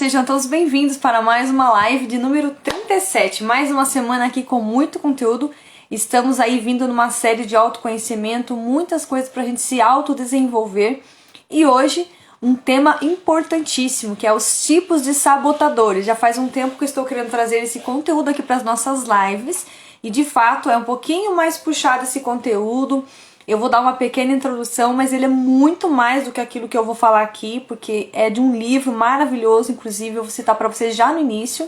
Sejam todos bem-vindos para mais uma live de número 37. Mais uma semana aqui com muito conteúdo. Estamos aí vindo numa série de autoconhecimento, muitas coisas para a gente se autodesenvolver. E hoje, um tema importantíssimo, que é os tipos de sabotadores. Já faz um tempo que eu estou querendo trazer esse conteúdo aqui para as nossas lives. E de fato, é um pouquinho mais puxado esse conteúdo. Eu vou dar uma pequena introdução, mas ele é muito mais do que aquilo que eu vou falar aqui, porque é de um livro maravilhoso, inclusive eu vou citar para vocês já no início.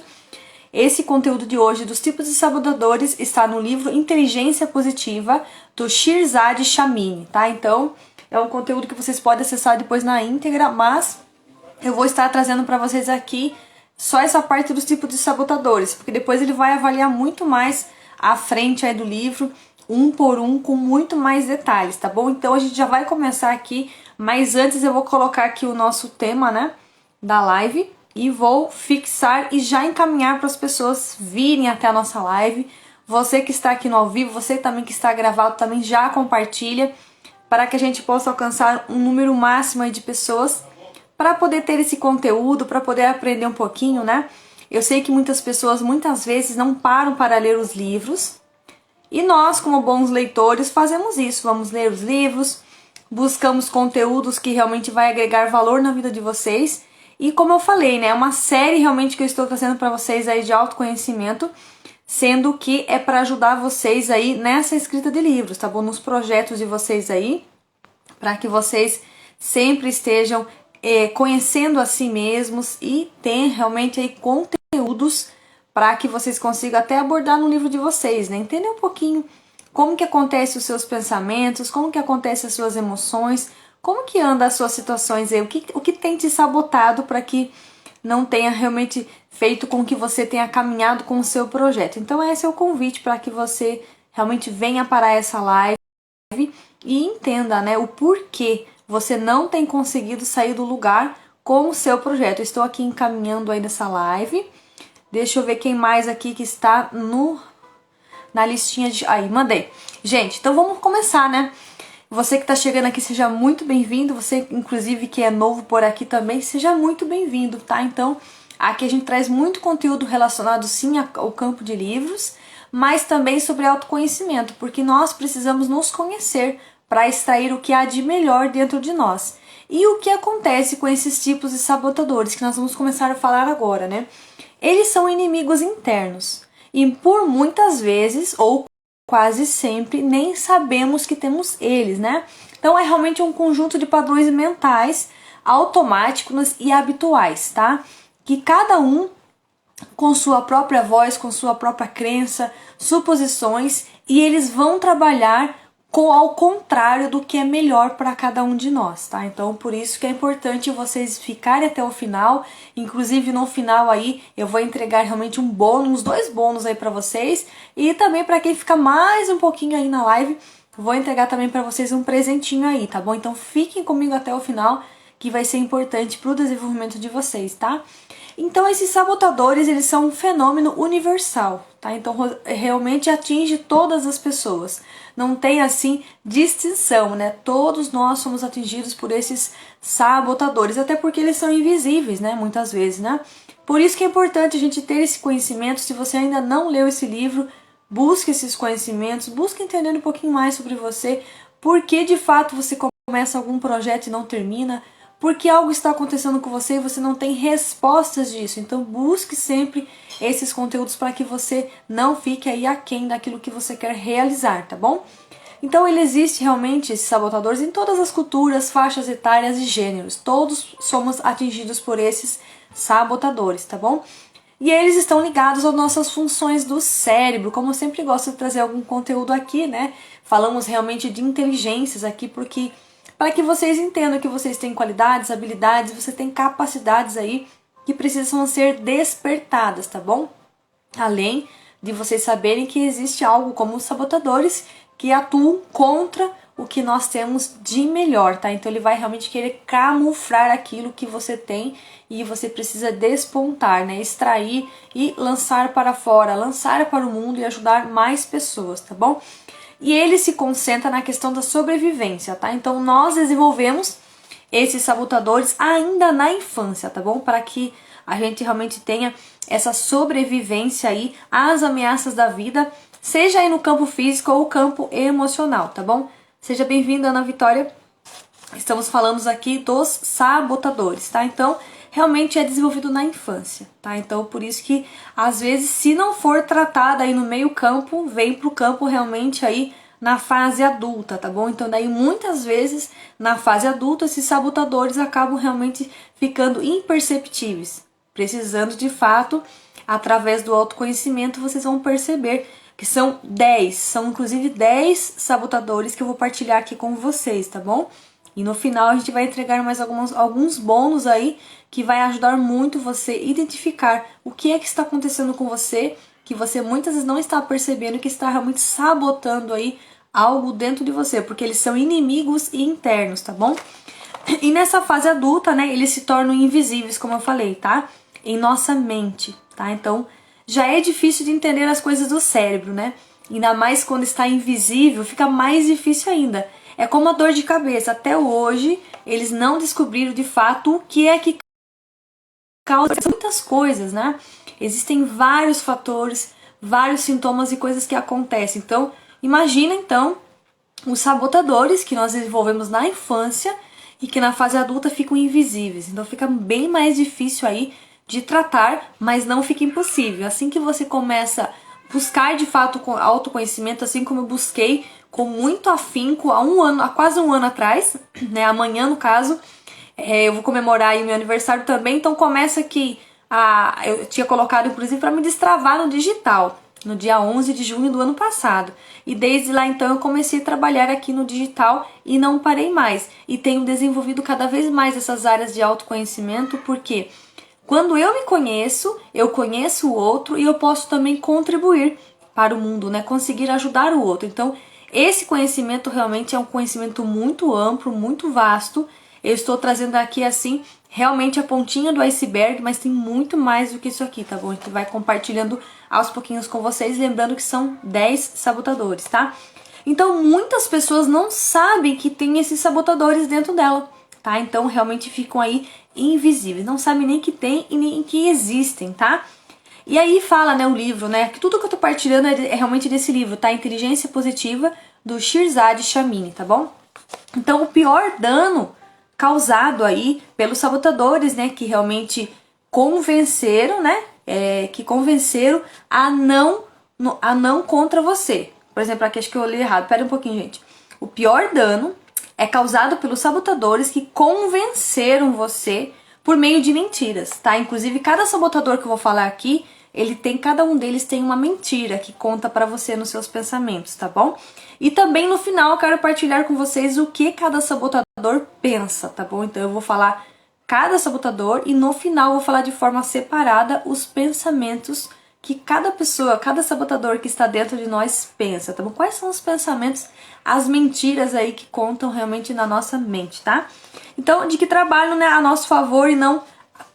Esse conteúdo de hoje dos tipos de sabotadores está no livro Inteligência Positiva, do Shirzad Chamine, tá? Então, é um conteúdo que vocês podem acessar depois na íntegra, mas eu vou estar trazendo para vocês aqui só essa parte dos tipos de sabotadores, porque depois ele vai avaliar muito mais à frente aí do livro, um por um, com muito mais detalhes, tá bom? Então a gente já vai começar aqui, mas antes eu vou colocar aqui o nosso tema, né, da live, e vou fixar e já encaminhar para as pessoas virem até a nossa live. Você que está aqui no ao vivo, você também que está gravado, também já compartilha, para que a gente possa alcançar um número máximo aí de pessoas, para poder ter esse conteúdo, para poder aprender um pouquinho, né? Eu sei que muitas pessoas, muitas vezes, não param para ler os livros, e nós, como bons leitores, fazemos isso. Vamos ler os livros, buscamos conteúdos que realmente vai agregar valor na vida de vocês. E como eu falei, né, é uma série realmente que eu estou trazendo para vocês aí de autoconhecimento, sendo que é para ajudar vocês aí nessa escrita de livros, tá bom? Nos projetos de vocês aí, para que vocês sempre estejam conhecendo a si mesmos e tenham realmente aí conteúdos para que vocês consigam até abordar no livro de vocês, né? Entender um pouquinho como que acontece os seus pensamentos, como que acontecem as suas emoções, como que anda as suas situações aí, o que tem te sabotado para que não tenha realmente feito com que você tenha caminhado com o seu projeto. Então esse é o convite para que você realmente venha para essa live e entenda, né, o porquê você não tem conseguido sair do lugar com o seu projeto. Eu estou aqui encaminhando aí nessa live. Deixa eu ver quem mais aqui que está na listinha de... Aí, mandei. Gente, então vamos começar, né? Você que está chegando aqui, seja muito bem-vindo. Você, inclusive, que é novo por aqui também, seja muito bem-vindo, tá? Então, aqui a gente traz muito conteúdo relacionado, sim, ao campo de livros, mas também sobre autoconhecimento, porque nós precisamos nos conhecer para extrair o que há de melhor dentro de nós. E o que acontece com esses tipos de sabotadores, que nós vamos começar a falar agora, né? Eles são inimigos internos e por muitas vezes, ou quase sempre, nem sabemos que temos eles, né? Então é realmente um conjunto de padrões mentais automáticos e habituais, tá? Que cada um com sua própria voz, com sua própria crença, suposições, e eles vão trabalhar ao contrário do que é melhor para cada um de nós, tá? Então, por isso que é importante vocês ficarem até o final. Inclusive, no final aí, eu vou entregar realmente um bônus, 2 bônus aí para vocês. E também para quem fica mais um pouquinho aí na live, vou entregar também para vocês um presentinho aí, tá bom? Então, fiquem comigo até o final, que vai ser importante para o desenvolvimento de vocês, tá? Então, esses sabotadores, eles são um fenômeno universal, tá? Então, realmente atinge todas as pessoas. Não tem, assim, distinção, né? Todos nós somos atingidos por esses sabotadores, até porque eles são invisíveis, né? Muitas vezes, né? Por isso que é importante a gente ter esse conhecimento. Se você ainda não leu esse livro, busque esses conhecimentos, busque entender um pouquinho mais sobre você, por que de fato você começa algum projeto e não termina, porque algo está acontecendo com você e você não tem respostas disso. Então busque sempre esses conteúdos para que você não fique aí aquém daquilo que você quer realizar, tá bom? Então ele existe realmente, esses sabotadores, em todas as culturas, faixas etárias e gêneros. Todos somos atingidos por esses sabotadores, tá bom? E eles estão ligados às nossas funções do cérebro. Como eu sempre gosto de trazer algum conteúdo aqui, né? Falamos realmente de inteligências aqui, porque para que vocês entendam que vocês têm qualidades, habilidades, você tem capacidades aí que precisam ser despertadas, tá bom? Além de vocês saberem que existe algo como os sabotadores que atuam contra o que nós temos de melhor, tá? Então ele vai realmente querer camuflar aquilo que você tem e você precisa despontar, né? Extrair e lançar para fora, lançar para o mundo e ajudar mais pessoas, tá bom? E ele se concentra na questão da sobrevivência, tá? Então nós desenvolvemos esses sabotadores ainda na infância, tá bom? Para que a gente realmente tenha essa sobrevivência aí às ameaças da vida, seja aí no campo físico ou campo emocional, tá bom? Seja bem-vinda, Ana Vitória. Estamos falando aqui dos sabotadores, tá? Então, realmente é desenvolvido na infância, tá? Então, por isso que, às vezes, se não for tratada aí no meio campo, vem pro campo realmente aí na fase adulta, tá bom? Então, daí, muitas vezes, na fase adulta, esses sabotadores acabam realmente ficando imperceptíveis, precisando, de fato, através do autoconhecimento, vocês vão perceber que são inclusive 10 sabotadores que eu vou partilhar aqui com vocês, tá bom? E no final a gente vai entregar mais alguns bônus aí que vai ajudar muito você a identificar o que é que está acontecendo com você, que você muitas vezes não está percebendo, que está realmente sabotando aí algo dentro de você, porque eles são inimigos internos, tá bom? E nessa fase adulta, né, eles se tornam invisíveis, como eu falei, tá? Em nossa mente, tá? Então, já é difícil de entender as coisas do cérebro, né? Ainda mais quando está invisível, fica mais difícil ainda. É como a dor de cabeça. Até hoje, eles não descobriram de fato o que é que causa muitas coisas, né? Existem vários fatores, vários sintomas e coisas que acontecem. Então, imagina então os sabotadores que nós desenvolvemos na infância e que na fase adulta ficam invisíveis. Então, fica bem mais difícil aí de tratar, mas não fica impossível. Assim que você começa a buscar de fato autoconhecimento, assim como eu busquei com muito afinco há quase um ano atrás, né? Amanhã, no caso, eu vou comemorar aí meu aniversário também, então começa que eu tinha colocado, inclusive, para me destravar no digital, no dia 11 de junho do ano passado. E desde lá, então, eu comecei a trabalhar aqui no digital e não parei mais. E tenho desenvolvido cada vez mais essas áreas de autoconhecimento, porque quando eu me conheço, eu conheço o outro e eu posso também contribuir para o mundo, né? Conseguir ajudar o outro. Então, esse conhecimento realmente é um conhecimento muito amplo, muito vasto. Eu estou trazendo aqui, assim, realmente a pontinha do iceberg, mas tem muito mais do que isso aqui, tá bom? A gente vai compartilhando aos pouquinhos com vocês, lembrando que são 10 sabotadores, tá? Então, muitas pessoas não sabem que tem esses sabotadores dentro dela, tá? Então, realmente ficam aí invisíveis, não sabem nem que tem e nem que existem, tá? E aí fala, né, o livro, né, que tudo que eu tô partilhando é realmente desse livro, tá? Inteligência Positiva, do Shirzad Chamine, tá bom? Então, o pior dano causado aí pelos sabotadores, né, que realmente convenceram, né, que convenceram a não contra você. Por exemplo, aqui acho que eu li errado, pera um pouquinho, gente. O pior dano é causado pelos sabotadores que convenceram você por meio de mentiras, tá? Inclusive, cada sabotador que eu vou falar aqui, cada um deles tem uma mentira que conta pra você nos seus pensamentos, tá bom? E também no final eu quero partilhar com vocês o que cada sabotador pensa, tá bom? Então eu vou falar cada sabotador e no final eu vou falar de forma separada os pensamentos que cada pessoa, cada sabotador que está dentro de nós pensa, tá bom? Quais são os pensamentos, as mentiras aí que contam realmente na nossa mente, tá? Então, de que trabalham, né, a nosso favor e não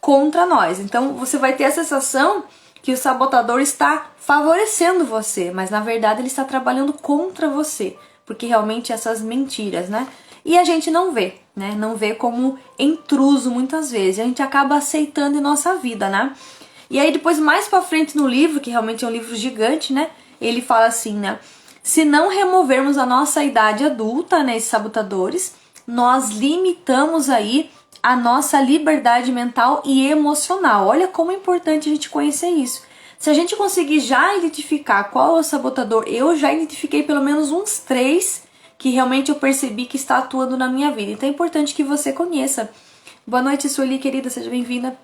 contra nós. Então, você vai ter a sensação que o sabotador está favorecendo você, mas na verdade ele está trabalhando contra você, porque realmente essas mentiras, né? E a gente não vê, né? Não vê como intruso muitas vezes, a gente acaba aceitando em nossa vida, né? E aí depois mais pra frente no livro, que realmente é um livro gigante, né? Ele fala assim, né? Se não removermos a nossa idade adulta, né, esses sabotadores, nós limitamos aí a nossa liberdade mental e emocional. Olha como é importante a gente conhecer isso. Se a gente conseguir já identificar qual é o sabotador, eu já identifiquei pelo menos uns 3 que realmente eu percebi que está atuando na minha vida. Então é importante que você conheça. Boa noite, Sueli, querida, seja bem-vinda.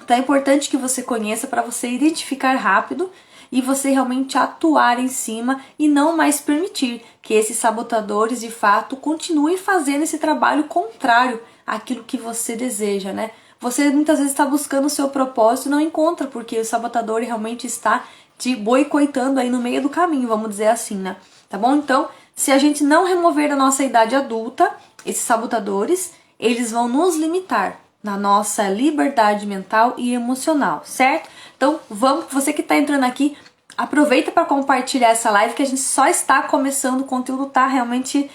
Então é importante que você conheça para você identificar rápido e você realmente atuar em cima e não mais permitir que esses sabotadores de fato continuem fazendo esse trabalho contrário àquilo que você deseja, né? Você muitas vezes está buscando o seu propósito e não encontra, porque o sabotador realmente está te boicotando aí no meio do caminho, vamos dizer assim, né? Tá bom? Então, se a gente não remover da nossa idade adulta, esses sabotadores, eles vão nos limitar na nossa liberdade mental e emocional, certo? Então, você que está entrando aqui, aproveita para compartilhar essa live, que a gente só está começando, o conteúdo tá realmente,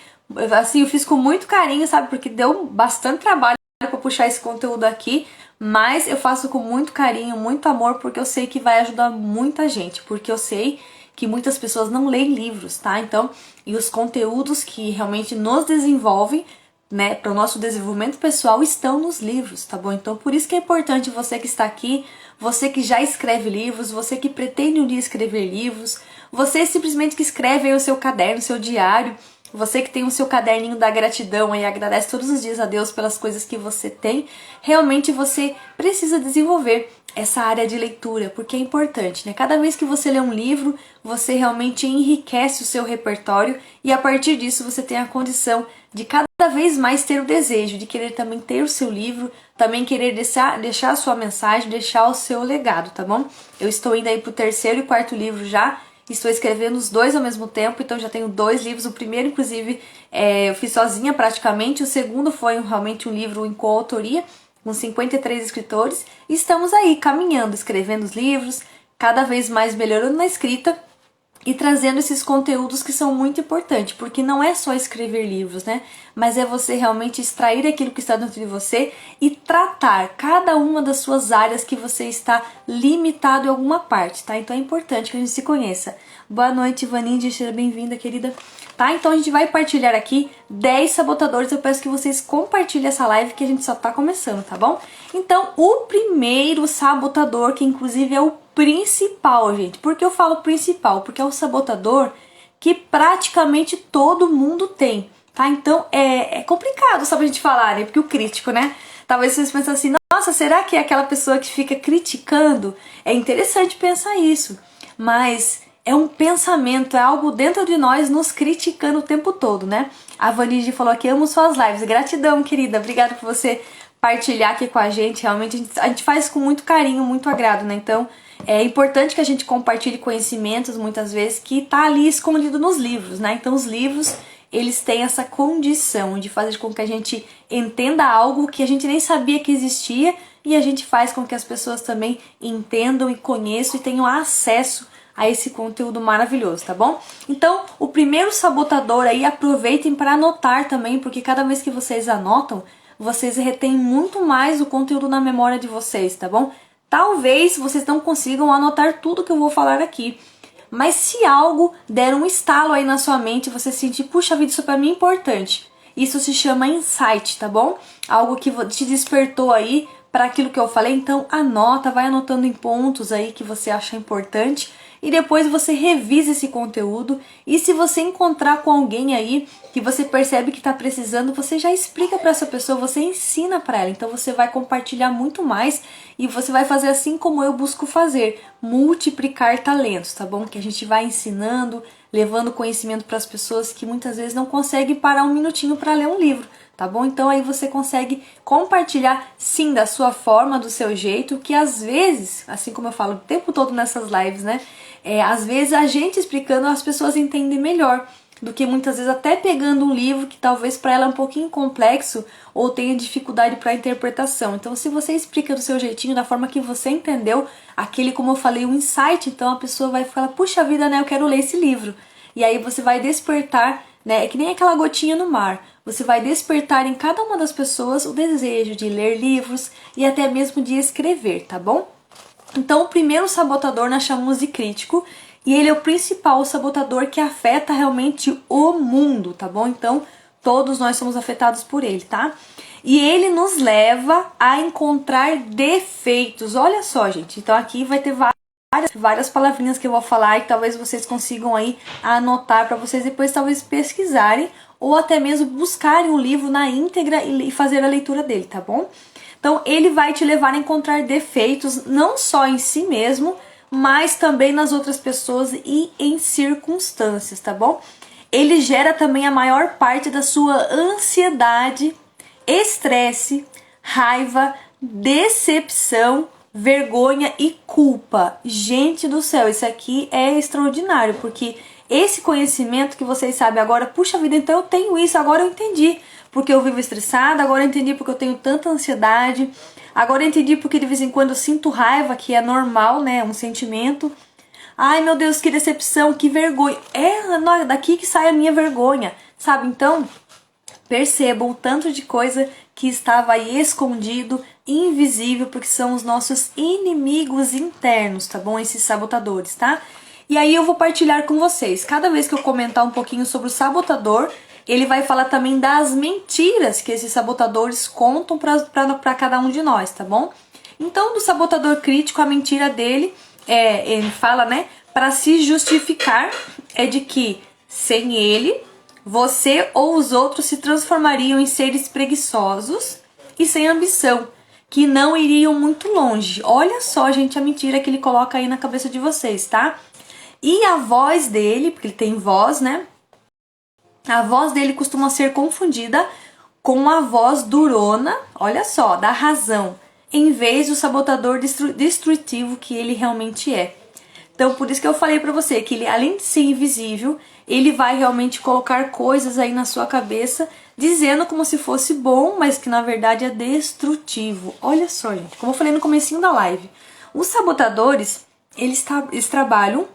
assim, eu fiz com muito carinho, sabe? Porque deu bastante trabalho puxar esse conteúdo aqui, mas eu faço com muito carinho, muito amor, porque eu sei que vai ajudar muita gente, porque eu sei que muitas pessoas não leem livros, tá? Então, e os conteúdos que realmente nos desenvolvem, né, para o nosso desenvolvimento pessoal estão nos livros, tá bom? Então, por isso que é importante você que está aqui, você que já escreve livros, você que pretende um dia escrever livros, você simplesmente que escreve aí o seu caderno, o seu diário, você que tem o seu caderninho da gratidão e agradece todos os dias a Deus pelas coisas que você tem, realmente você precisa desenvolver essa área de leitura, porque é importante, né? Cada vez que você lê um livro, você realmente enriquece o seu repertório e a partir disso você tem a condição de cada vez mais ter o desejo de querer também ter o seu livro, também querer deixar a sua mensagem, deixar o seu legado, tá bom? Eu estou indo aí pro 3º e 4º livro já, estou escrevendo os 2 ao mesmo tempo, então já tenho 2 livros. O primeiro, inclusive, eu fiz sozinha praticamente. O segundo foi realmente um livro em coautoria, com 53 escritores. E estamos aí caminhando, escrevendo os livros, cada vez mais melhorando na escrita e trazendo esses conteúdos que são muito importantes, porque não é só escrever livros, né? Mas é você realmente extrair aquilo que está dentro de você e tratar cada uma das suas áreas que você está limitado em alguma parte, tá? Então é importante que a gente se conheça. Boa noite, Vaninde, seja bem-vinda, querida. Tá? Então a gente vai partilhar aqui 10 sabotadores. Eu peço que vocês compartilhem essa live que a gente só tá começando, tá bom? Então, o primeiro sabotador, que inclusive é o principal, gente. Por que eu falo principal? Porque é o sabotador que praticamente todo mundo tem, tá? Então é complicado só pra gente falar, né? Porque o crítico, né? Talvez vocês pensem assim, nossa, será que é aquela pessoa que fica criticando? É interessante pensar isso, mas é um pensamento, é algo dentro de nós nos criticando o tempo todo, né? A Vanide falou aqui, amo suas lives. Gratidão, querida. Obrigada por você partilhar aqui com a gente. Realmente a gente faz com muito carinho, muito agrado, né? Então é importante que a gente compartilhe conhecimentos, muitas vezes, que tá ali escondido nos livros, né? Então os livros, eles têm essa condição de fazer com que a gente entenda algo que a gente nem sabia que existia e a gente faz com que as pessoas também entendam e conheçam e tenham acesso a esse conteúdo maravilhoso, tá bom? Então, o primeiro sabotador aí, aproveitem para anotar também, porque cada vez que vocês anotam, vocês retêm muito mais o conteúdo na memória de vocês, tá bom? Talvez vocês não consigam anotar tudo que eu vou falar aqui, mas se algo der um estalo aí na sua mente, você sentir, puxa vida, isso pra mim é importante. Isso se chama insight, tá bom? Algo que te despertou aí para aquilo que eu falei, então anota, vai anotando em pontos aí que você acha importante e depois você revisa esse conteúdo e se você encontrar com alguém aí que você percebe que está precisando, você já explica para essa pessoa, você ensina para ela, então você vai compartilhar muito mais e você vai fazer assim como eu busco fazer, multiplicar talentos, tá bom? Que a gente vai ensinando, levando conhecimento para as pessoas que muitas vezes não conseguem parar um minutinho para ler um livro, tá bom? Então aí você consegue compartilhar sim da sua forma, do seu jeito, que às vezes, assim como eu falo o tempo todo nessas lives, né? Às vezes a gente explicando as pessoas entendem melhor do que muitas vezes até pegando um livro que talvez para ela é um pouquinho complexo ou tenha dificuldade para interpretação. Então se você explica do seu jeitinho, da forma que você entendeu, aquele, como eu falei, um insight, então a pessoa vai falar, puxa vida, né, eu quero ler esse livro. E aí você vai despertar, né, é que nem aquela gotinha no mar. Você vai despertar em cada uma das pessoas o desejo de ler livros e até mesmo de escrever, tá bom? Então o primeiro sabotador nós chamamos de crítico e ele é o principal sabotador que afeta realmente o mundo, tá bom? Então todos nós somos afetados por ele, tá? E ele nos leva a encontrar defeitos. Olha só, gente, então aqui vai ter várias palavrinhas que eu vou falar e talvez vocês consigam aí anotar para vocês depois talvez pesquisarem ou até mesmo buscarem o livro na íntegra e fazer a leitura dele, tá bom? Então ele vai te levar a encontrar defeitos não só em si mesmo, mas também nas outras pessoas e em circunstâncias, tá bom? Ele gera também a maior parte da sua ansiedade, estresse, raiva, decepção, vergonha e culpa. Gente do céu, isso aqui é extraordinário, porque esse conhecimento que vocês sabem agora, puxa vida, então eu tenho isso, agora eu entendi. Porque eu vivo estressada, agora eu entendi porque eu tenho tanta ansiedade, agora eu entendi porque de vez em quando eu sinto raiva, que é normal, né, um sentimento. Ai meu Deus, que decepção, que vergonha, daqui que sai a minha vergonha, sabe? Então, percebam o tanto de coisa que estava aí escondido, invisível, porque são os nossos inimigos internos, tá bom? Esses sabotadores, tá? E aí eu vou partilhar com vocês. Cada vez que eu comentar um pouquinho sobre o sabotador, ele vai falar também das mentiras que esses sabotadores contam para cada um de nós, tá bom? Então, do sabotador crítico, a mentira dele ele fala, né, para se justificar, é de que sem ele, você ou os outros se transformariam em seres preguiçosos e sem ambição, que não iriam muito longe. Olha só, gente, a mentira que ele coloca aí na cabeça de vocês, tá? E a voz dele, porque ele tem voz, né? A voz dele costuma ser confundida com a voz durona, olha só, da razão, em vez do sabotador destrutivo que ele realmente é. Então, por isso que eu falei pra você que ele, além de ser invisível, ele vai realmente colocar coisas aí na sua cabeça, dizendo como se fosse bom, mas que na verdade é destrutivo. Olha só, gente, como eu falei no comecinho da live, os sabotadores, eles trabalham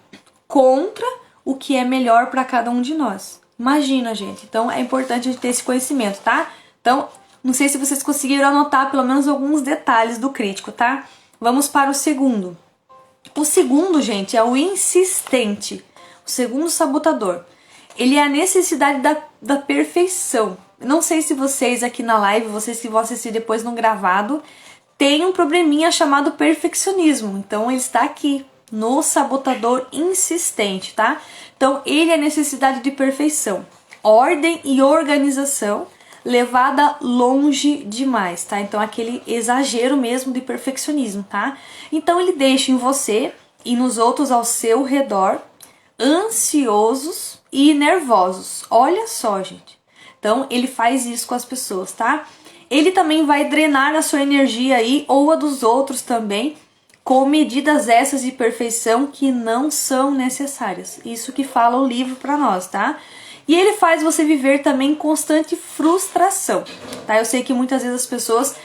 contra o que é melhor para cada um de nós. Imagina, gente. Então, é importante a gente ter esse conhecimento, tá? Então, não sei se vocês conseguiram anotar pelo menos alguns detalhes do crítico, tá? Vamos para o segundo. O segundo, gente, é o insistente. O segundo sabotador. Ele é a necessidade da perfeição. Não sei se vocês aqui na live, vocês que vão assistir depois no gravado, tem um probleminha chamado perfeccionismo. Então, ele está aqui no sabotador insistente, tá? Então, ele é a necessidade de perfeição, ordem e organização levada longe demais, tá? Então, aquele exagero mesmo de perfeccionismo, tá? Então, ele deixa em você e nos outros ao seu redor ansiosos e nervosos. Olha só, gente. Então, ele faz isso com as pessoas, tá? Ele também vai drenar a sua energia aí, ou a dos outros também, com medidas essas de perfeição que não são necessárias. Isso que fala o livro para nós, tá? E ele faz você viver também constante frustração, tá? Eu sei que muitas vezes as pessoas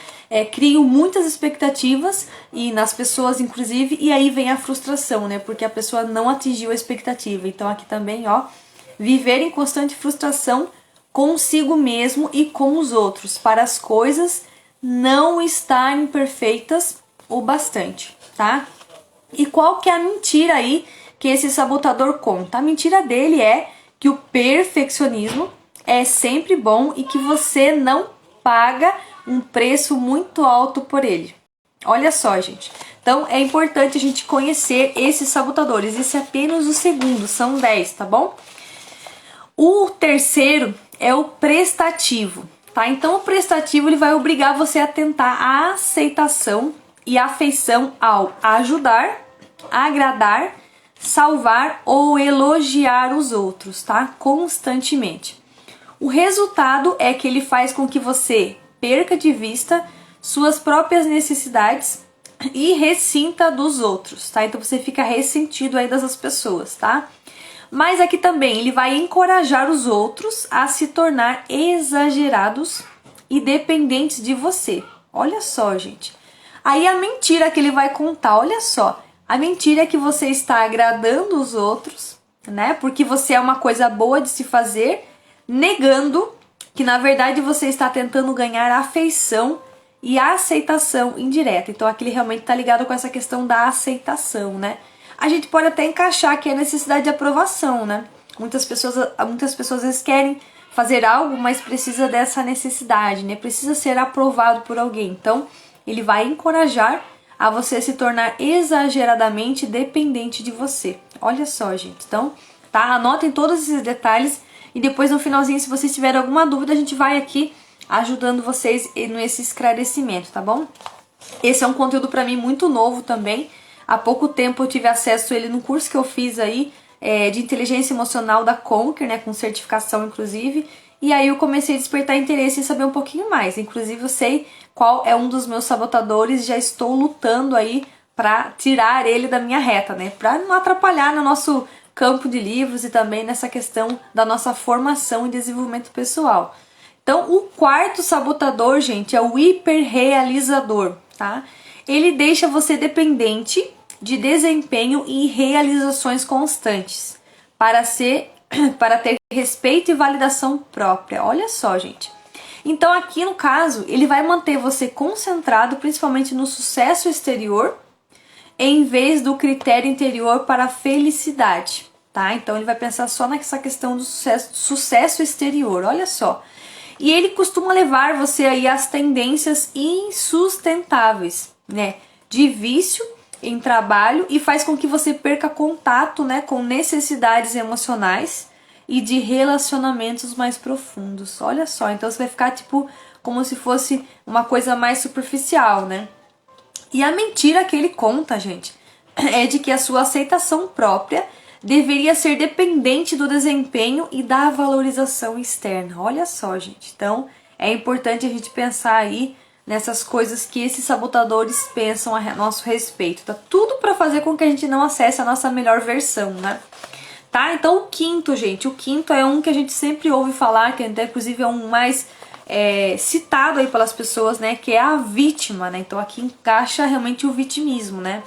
criam muitas expectativas, e nas pessoas inclusive, e aí vem a frustração, né? Porque a pessoa não atingiu a expectativa. Então aqui também, ó, viver em constante frustração consigo mesmo e com os outros, para as coisas não estarem perfeitas o bastante, tá? E qual que é a mentira aí que esse sabotador conta? A mentira dele é que o perfeccionismo é sempre bom e que você não paga um preço muito alto por ele. Olha só, gente. Então, é importante a gente conhecer esses sabotadores. Esse é apenas o segundo, são 10, tá bom? O terceiro é o prestativo, tá? Então, o prestativo ele vai obrigar você a tentar a aceitação e afeição ao ajudar, agradar, salvar ou elogiar os outros, tá? Constantemente. O resultado é que ele faz com que você perca de vista suas próprias necessidades e ressinta dos outros, tá? Então você fica ressentido aí das pessoas, tá? Mas aqui também ele vai encorajar os outros a se tornar exagerados e dependentes de você. Olha só, gente. Aí a mentira que ele vai contar, olha só. A mentira é que você está agradando os outros, né? Porque você é uma coisa boa de se fazer, negando que na verdade você está tentando ganhar afeição e aceitação indireta. Então aqui ele realmente está ligado com essa questão da aceitação, né? A gente pode até encaixar que é a necessidade de aprovação, né? Muitas pessoas às vezes querem fazer algo, mas precisa dessa necessidade, né? Precisa ser aprovado por alguém. Então, ele vai encorajar a você se tornar exageradamente dependente de você. Olha só, gente. Então, tá? Anotem todos esses detalhes e depois no finalzinho, se vocês tiverem alguma dúvida, a gente vai aqui ajudando vocês nesse esclarecimento, tá bom? Esse é um conteúdo para mim muito novo também. Há pouco tempo eu tive acesso a ele no curso que eu fiz aí de inteligência emocional da Conquer, né, com certificação inclusive. E aí eu comecei a despertar interesse em saber um pouquinho mais. Inclusive eu sei qual é um dos meus sabotadores, já estou lutando aí para tirar ele da minha reta, né, para não atrapalhar no nosso campo de livros e também nessa questão da nossa formação e desenvolvimento pessoal. Então, o quarto sabotador, gente, é o hiperrealizador, tá? Ele deixa você dependente de desempenho e realizações constantes para ter respeito e validação própria. Olha só, gente. Então aqui no caso, ele vai manter você concentrado principalmente no sucesso exterior, em vez do critério interior para a felicidade, tá? Então ele vai pensar só nessa questão do sucesso exterior, olha só. E ele costuma levar você aí às tendências insustentáveis, né? De vício em trabalho e faz com que você perca contato, né, com necessidades emocionais e de relacionamentos mais profundos. Olha só, então você vai ficar tipo como se fosse uma coisa mais superficial, né? E a mentira que ele conta, gente, é de que a sua aceitação própria deveria ser dependente do desempenho e da valorização externa. Olha só, gente. Então, é importante a gente pensar aí nessas coisas que esses sabotadores pensam a nosso respeito. Tá tudo para fazer com que a gente não acesse a nossa melhor versão, né? Tá? Então, o quinto, gente. O quinto é um que a gente sempre ouve falar, que até, inclusive, é um mais citado aí pelas pessoas, né? Que é a vítima, né? Então, aqui encaixa realmente o vitimismo, né?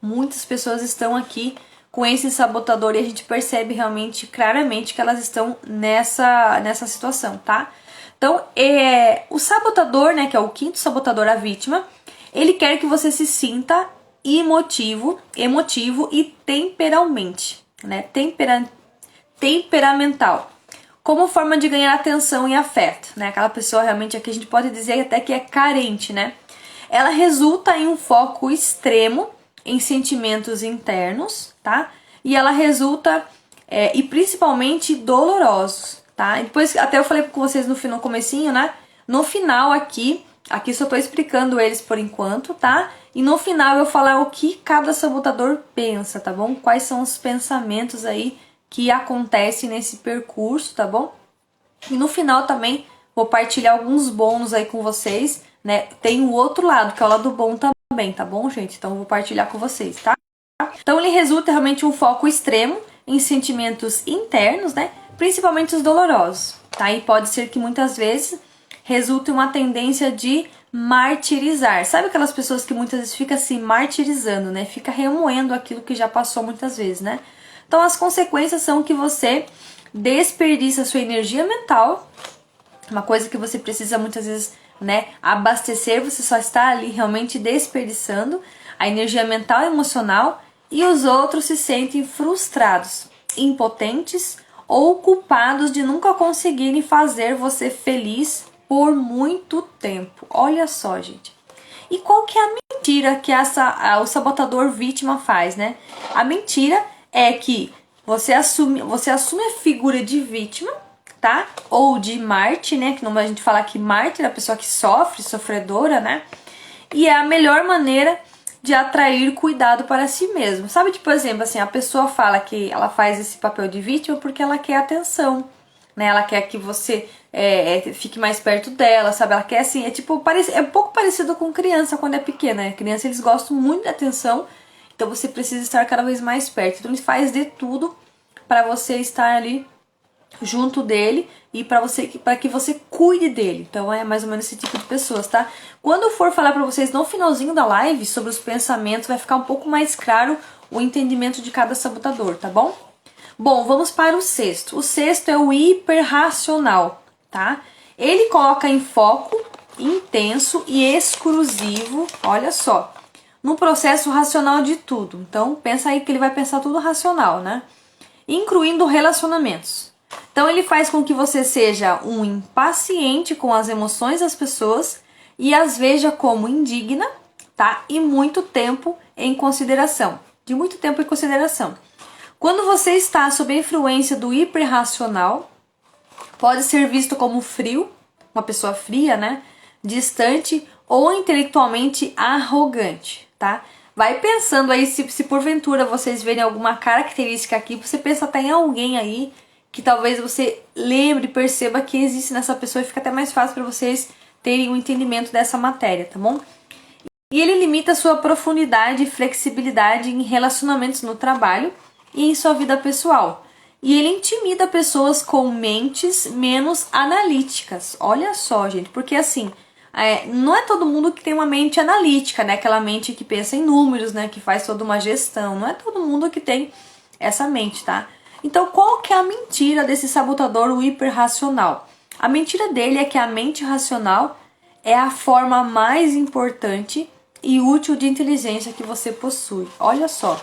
Muitas pessoas estão aqui com esse sabotador e a gente percebe realmente, claramente, que elas estão nessa situação, tá? Então, o sabotador, né, que é o quinto sabotador, a vítima, ele quer que você se sinta emotivo e temperamental, né? Temperamental, como forma de ganhar atenção e afeto, né? Aquela pessoa realmente aqui a gente pode dizer até que é carente, né? Ela resulta em um foco extremo em sentimentos internos, tá? E ela resulta, e principalmente dolorosos, tá? E depois, até eu falei com vocês no comecinho, né? No final aqui só tô explicando eles por enquanto, tá? E no final eu falar o que cada sabotador pensa, tá bom? Quais são os pensamentos aí que acontecem nesse percurso, tá bom? E no final também vou partilhar alguns bônus aí com vocês, né? Tem o outro lado, que é o lado bom também, tá bom, gente? Então eu vou partilhar com vocês, tá? Então ele resulta realmente um foco extremo em sentimentos internos, né? Principalmente os dolorosos, tá? E pode ser que muitas vezes resulte uma tendência de martirizar. Sabe aquelas pessoas que muitas vezes ficam se martirizando, né? Fica remoendo aquilo que já passou muitas vezes, né? Então as consequências são que você desperdiça sua energia mental, uma coisa que você precisa muitas vezes, né, abastecer, você só está ali realmente desperdiçando a energia mental e emocional, e os outros se sentem frustrados, impotentes ou culpados de nunca conseguirem fazer você feliz por muito tempo. Olha só, gente. E qual que é a mentira que o sabotador vítima faz, né? A mentira é que você assume a figura de vítima, tá? Ou de mártir, né? Que não a gente fala que mártir é a pessoa que sofre, sofredora, né? E é a melhor maneira de atrair cuidado para si mesmo. Sabe, tipo, por exemplo, assim, a pessoa fala que ela faz esse papel de vítima porque ela quer atenção, né? Ela quer que você fique mais perto dela, sabe? Ela quer, assim, é um pouco parecido com criança quando é pequena, né? Criança, eles gostam muito de atenção, então você precisa estar cada vez mais perto. Então ele faz de tudo para você estar ali junto dele e para que você cuide dele. Então é mais ou menos esse tipo de pessoas, tá? Quando eu for falar para vocês no finalzinho da live sobre os pensamentos, vai ficar um pouco mais claro o entendimento de cada sabotador, tá bom? Bom, vamos para o sexto. O sexto é o hiperracional, tá? Ele coloca em foco intenso e exclusivo, olha só, no processo racional de tudo. Então pensa aí que ele vai pensar tudo racional, né? Incluindo relacionamentos. Então ele faz com que você seja um impaciente com as emoções das pessoas e as veja como indigna, tá? E muito tempo em consideração. De muito tempo em consideração. Quando você está sob a influência do hiperracional, pode ser visto como frio, uma pessoa fria, né? Distante ou intelectualmente arrogante, tá? Vai pensando aí se porventura vocês verem alguma característica aqui, você pensa até em alguém aí que talvez você lembre e perceba que existe nessa pessoa e fica até mais fácil para vocês terem um entendimento dessa matéria, tá bom? E ele limita a sua profundidade e flexibilidade em relacionamentos no trabalho e em sua vida pessoal. E ele intimida pessoas com mentes menos analíticas. Olha só, gente, porque assim, não é todo mundo que tem uma mente analítica, né? Aquela mente que pensa em números, né? Que faz toda uma gestão. Não é todo mundo que tem essa mente, tá? Então, qual que é a mentira desse sabotador, o hiperracional? A mentira dele é que a mente racional é a forma mais importante e útil de inteligência que você possui. Olha só.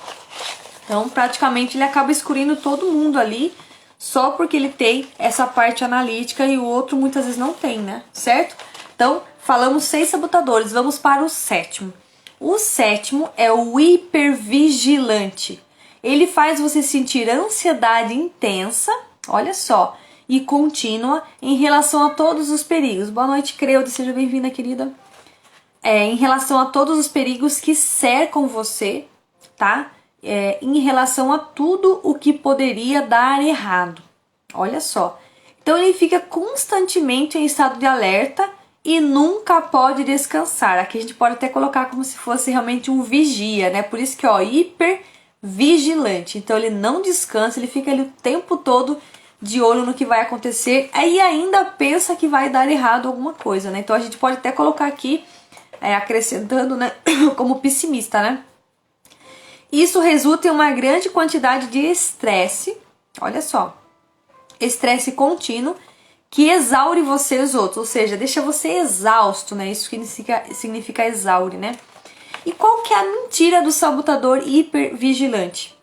Então, praticamente, ele acaba excluindo todo mundo ali só porque ele tem essa parte analítica e o outro muitas vezes não tem, né? Certo? Então, falamos 6 sabotadores. Vamos para o 7º. O 7º é o hipervigilante. Ele faz você sentir ansiedade intensa, olha só, e contínua em relação a todos os perigos. Boa noite, Creude, seja bem-vinda, querida. Em relação a todos os perigos que cercam você, tá? Em relação a tudo o que poderia dar errado. Olha só. Então ele fica constantemente em estado de alerta e nunca pode descansar. Aqui a gente pode até colocar como se fosse realmente um vigia, né? Por isso que, ó, hipervigilante. Então ele não descansa, ele fica ali o tempo todo de olho no que vai acontecer e ainda pensa que vai dar errado alguma coisa, né? Então a gente pode até colocar aqui, acrescentando, né, como pessimista, né? Isso resulta em uma grande quantidade de estresse, olha só, estresse contínuo, que exaure você e os outros, ou seja, deixa você exausto, né? Isso significa exaure, né? E qual que é a mentira do sabotador hipervigilante?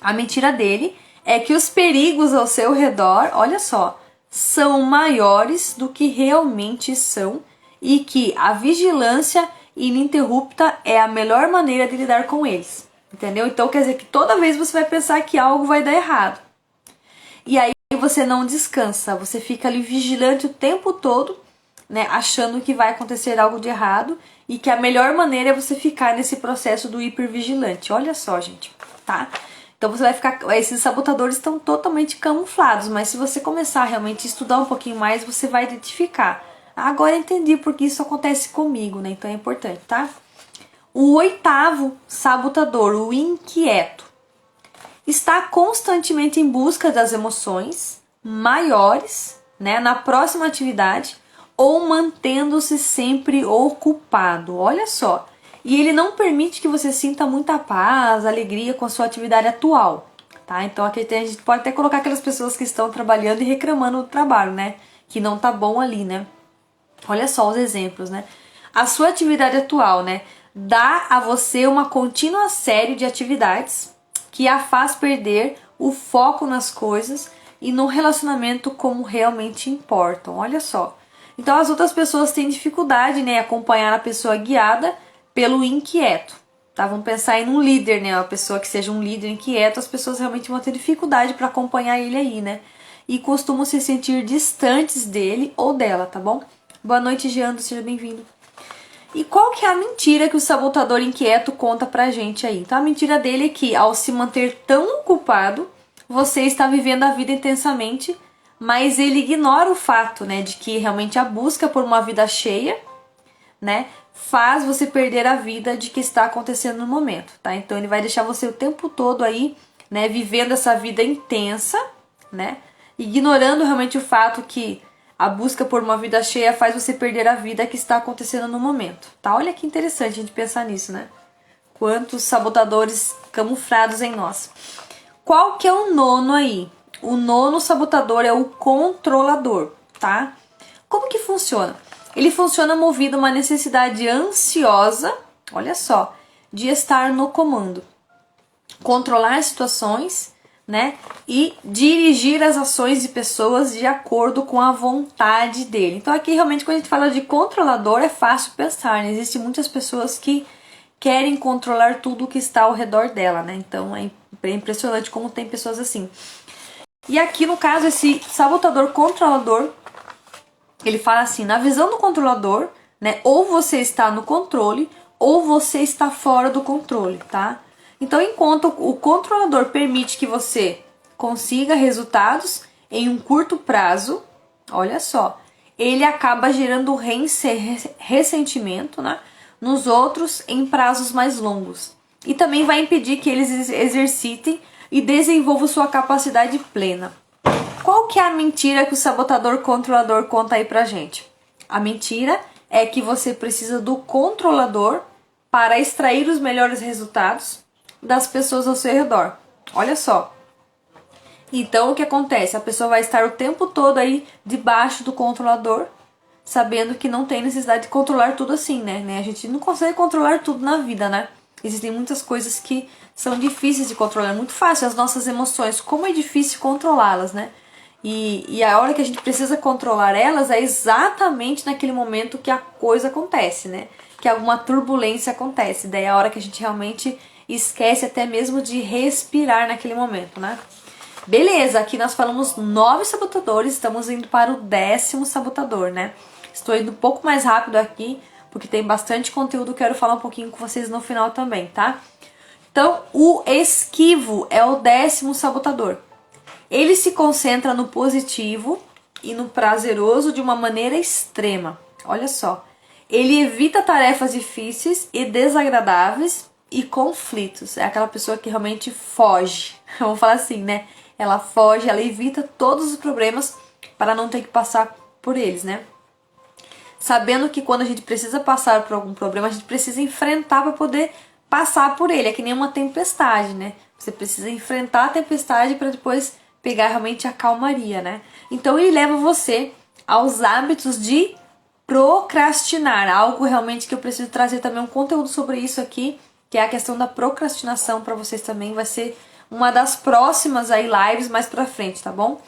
A mentira dele é que os perigos ao seu redor, olha só, são maiores do que realmente são e que a vigilância ininterrupta é a melhor maneira de lidar com eles. Entendeu? Então quer dizer que toda vez você vai pensar que algo vai dar errado. E aí você não descansa, você fica ali vigilante o tempo todo, né, achando que vai acontecer algo de errado e que a melhor maneira é você ficar nesse processo do hipervigilante. Olha só, gente, tá? Então você vai ficar, esses sabotadores estão totalmente camuflados, mas se você começar realmente a estudar um pouquinho mais, você vai identificar. Agora eu entendi porque isso acontece comigo, né? Então é importante, tá? O 8º sabotador, o inquieto, está constantemente em busca das emoções maiores, né, na próxima atividade ou mantendo-se sempre ocupado. Olha só. E ele não permite que você sinta muita paz, alegria com a sua atividade atual, tá? Então aqui a gente pode até colocar aquelas pessoas que estão trabalhando e reclamando do trabalho, né? Que não tá bom ali, né? Olha só os exemplos, né? A sua atividade atual, né, dá a você uma contínua série de atividades que a faz perder o foco nas coisas e no relacionamento como realmente importam. Olha só. Então as outras pessoas têm dificuldade, né, em acompanhar a pessoa guiada pelo inquieto. Tá? Vamos pensar em um líder, né, uma pessoa que seja um líder inquieto, as pessoas realmente vão ter dificuldade para acompanhar ele aí, né? E costumam se sentir distantes dele ou dela, tá bom? Boa noite, Jeando, seja bem-vindo. E qual que é a mentira que o sabotador inquieto conta pra gente aí? Então a mentira dele é que ao se manter tão ocupado, você está vivendo a vida intensamente, mas ele ignora o fato, né, de que realmente a busca por uma vida cheia, né, faz você perder a vida de que está acontecendo no momento, tá? Então ele vai deixar você o tempo todo aí, né, vivendo essa vida intensa, né, ignorando realmente o fato que a busca por uma vida cheia faz você perder a vida que está acontecendo no momento, tá? Olha que interessante a gente pensar nisso, né? Quantos sabotadores camuflados em nós. Qual que é o 9º aí? O 9º sabotador é o controlador, tá? Como que funciona? Ele funciona movido a uma necessidade ansiosa, olha só, de estar no comando. Controlar situações, né? E dirigir as ações de pessoas de acordo com a vontade dele. Então aqui realmente quando a gente fala de controlador é fácil pensar, né? Existem muitas pessoas que querem controlar tudo o que está ao redor dela, né? Então é bem impressionante como tem pessoas assim. E aqui no caso esse sabotador controlador, ele fala assim, na visão do controlador, né? Ou você está no controle ou você está fora do controle, tá? Então, enquanto o controlador permite que você consiga resultados em um curto prazo, olha só, ele acaba gerando ressentimento, né, nos outros em prazos mais longos. E também vai impedir que eles exercitem e desenvolvam sua capacidade plena. Qual que é a mentira que o sabotador controlador conta aí pra gente? A mentira é que você precisa do controlador para extrair os melhores resultados das pessoas ao seu redor. Olha só. Então o que acontece? A pessoa vai estar o tempo todo aí debaixo do controlador, sabendo que não tem necessidade de controlar tudo assim, né? A gente não consegue controlar tudo na vida, né? Existem muitas coisas que são difíceis de controlar. É muito fácil as nossas emoções, como é difícil controlá-las, né? E a hora que a gente precisa controlar elas é exatamente naquele momento que a coisa acontece, né? Que alguma turbulência acontece. Daí é a hora que a gente realmente esquece até mesmo de respirar naquele momento, né? Beleza, aqui nós falamos 9 sabotadores, estamos indo para o 10º sabotador, né? Estou indo um pouco mais rápido aqui, porque tem bastante conteúdo, quero falar um pouquinho com vocês no final também, tá? Então, o esquivo é o 10º sabotador. Ele se concentra no positivo e no prazeroso de uma maneira extrema. Olha só. Ele evita tarefas difíceis e desagradáveis e conflitos. É aquela pessoa que realmente foge. Vamos falar assim, né? Ela foge, ela evita todos os problemas para não ter que passar por eles, né? Sabendo que quando a gente precisa passar por algum problema, a gente precisa enfrentar para poder passar por ele. É que nem uma tempestade, né? Você precisa enfrentar a tempestade para depois pegar realmente a calmaria, né? Então ele leva você aos hábitos de procrastinar. Algo realmente que eu preciso trazer também um conteúdo sobre isso aqui, que é a questão da procrastinação para vocês também. Vai ser uma das próximas aí lives mais pra frente, tá bom?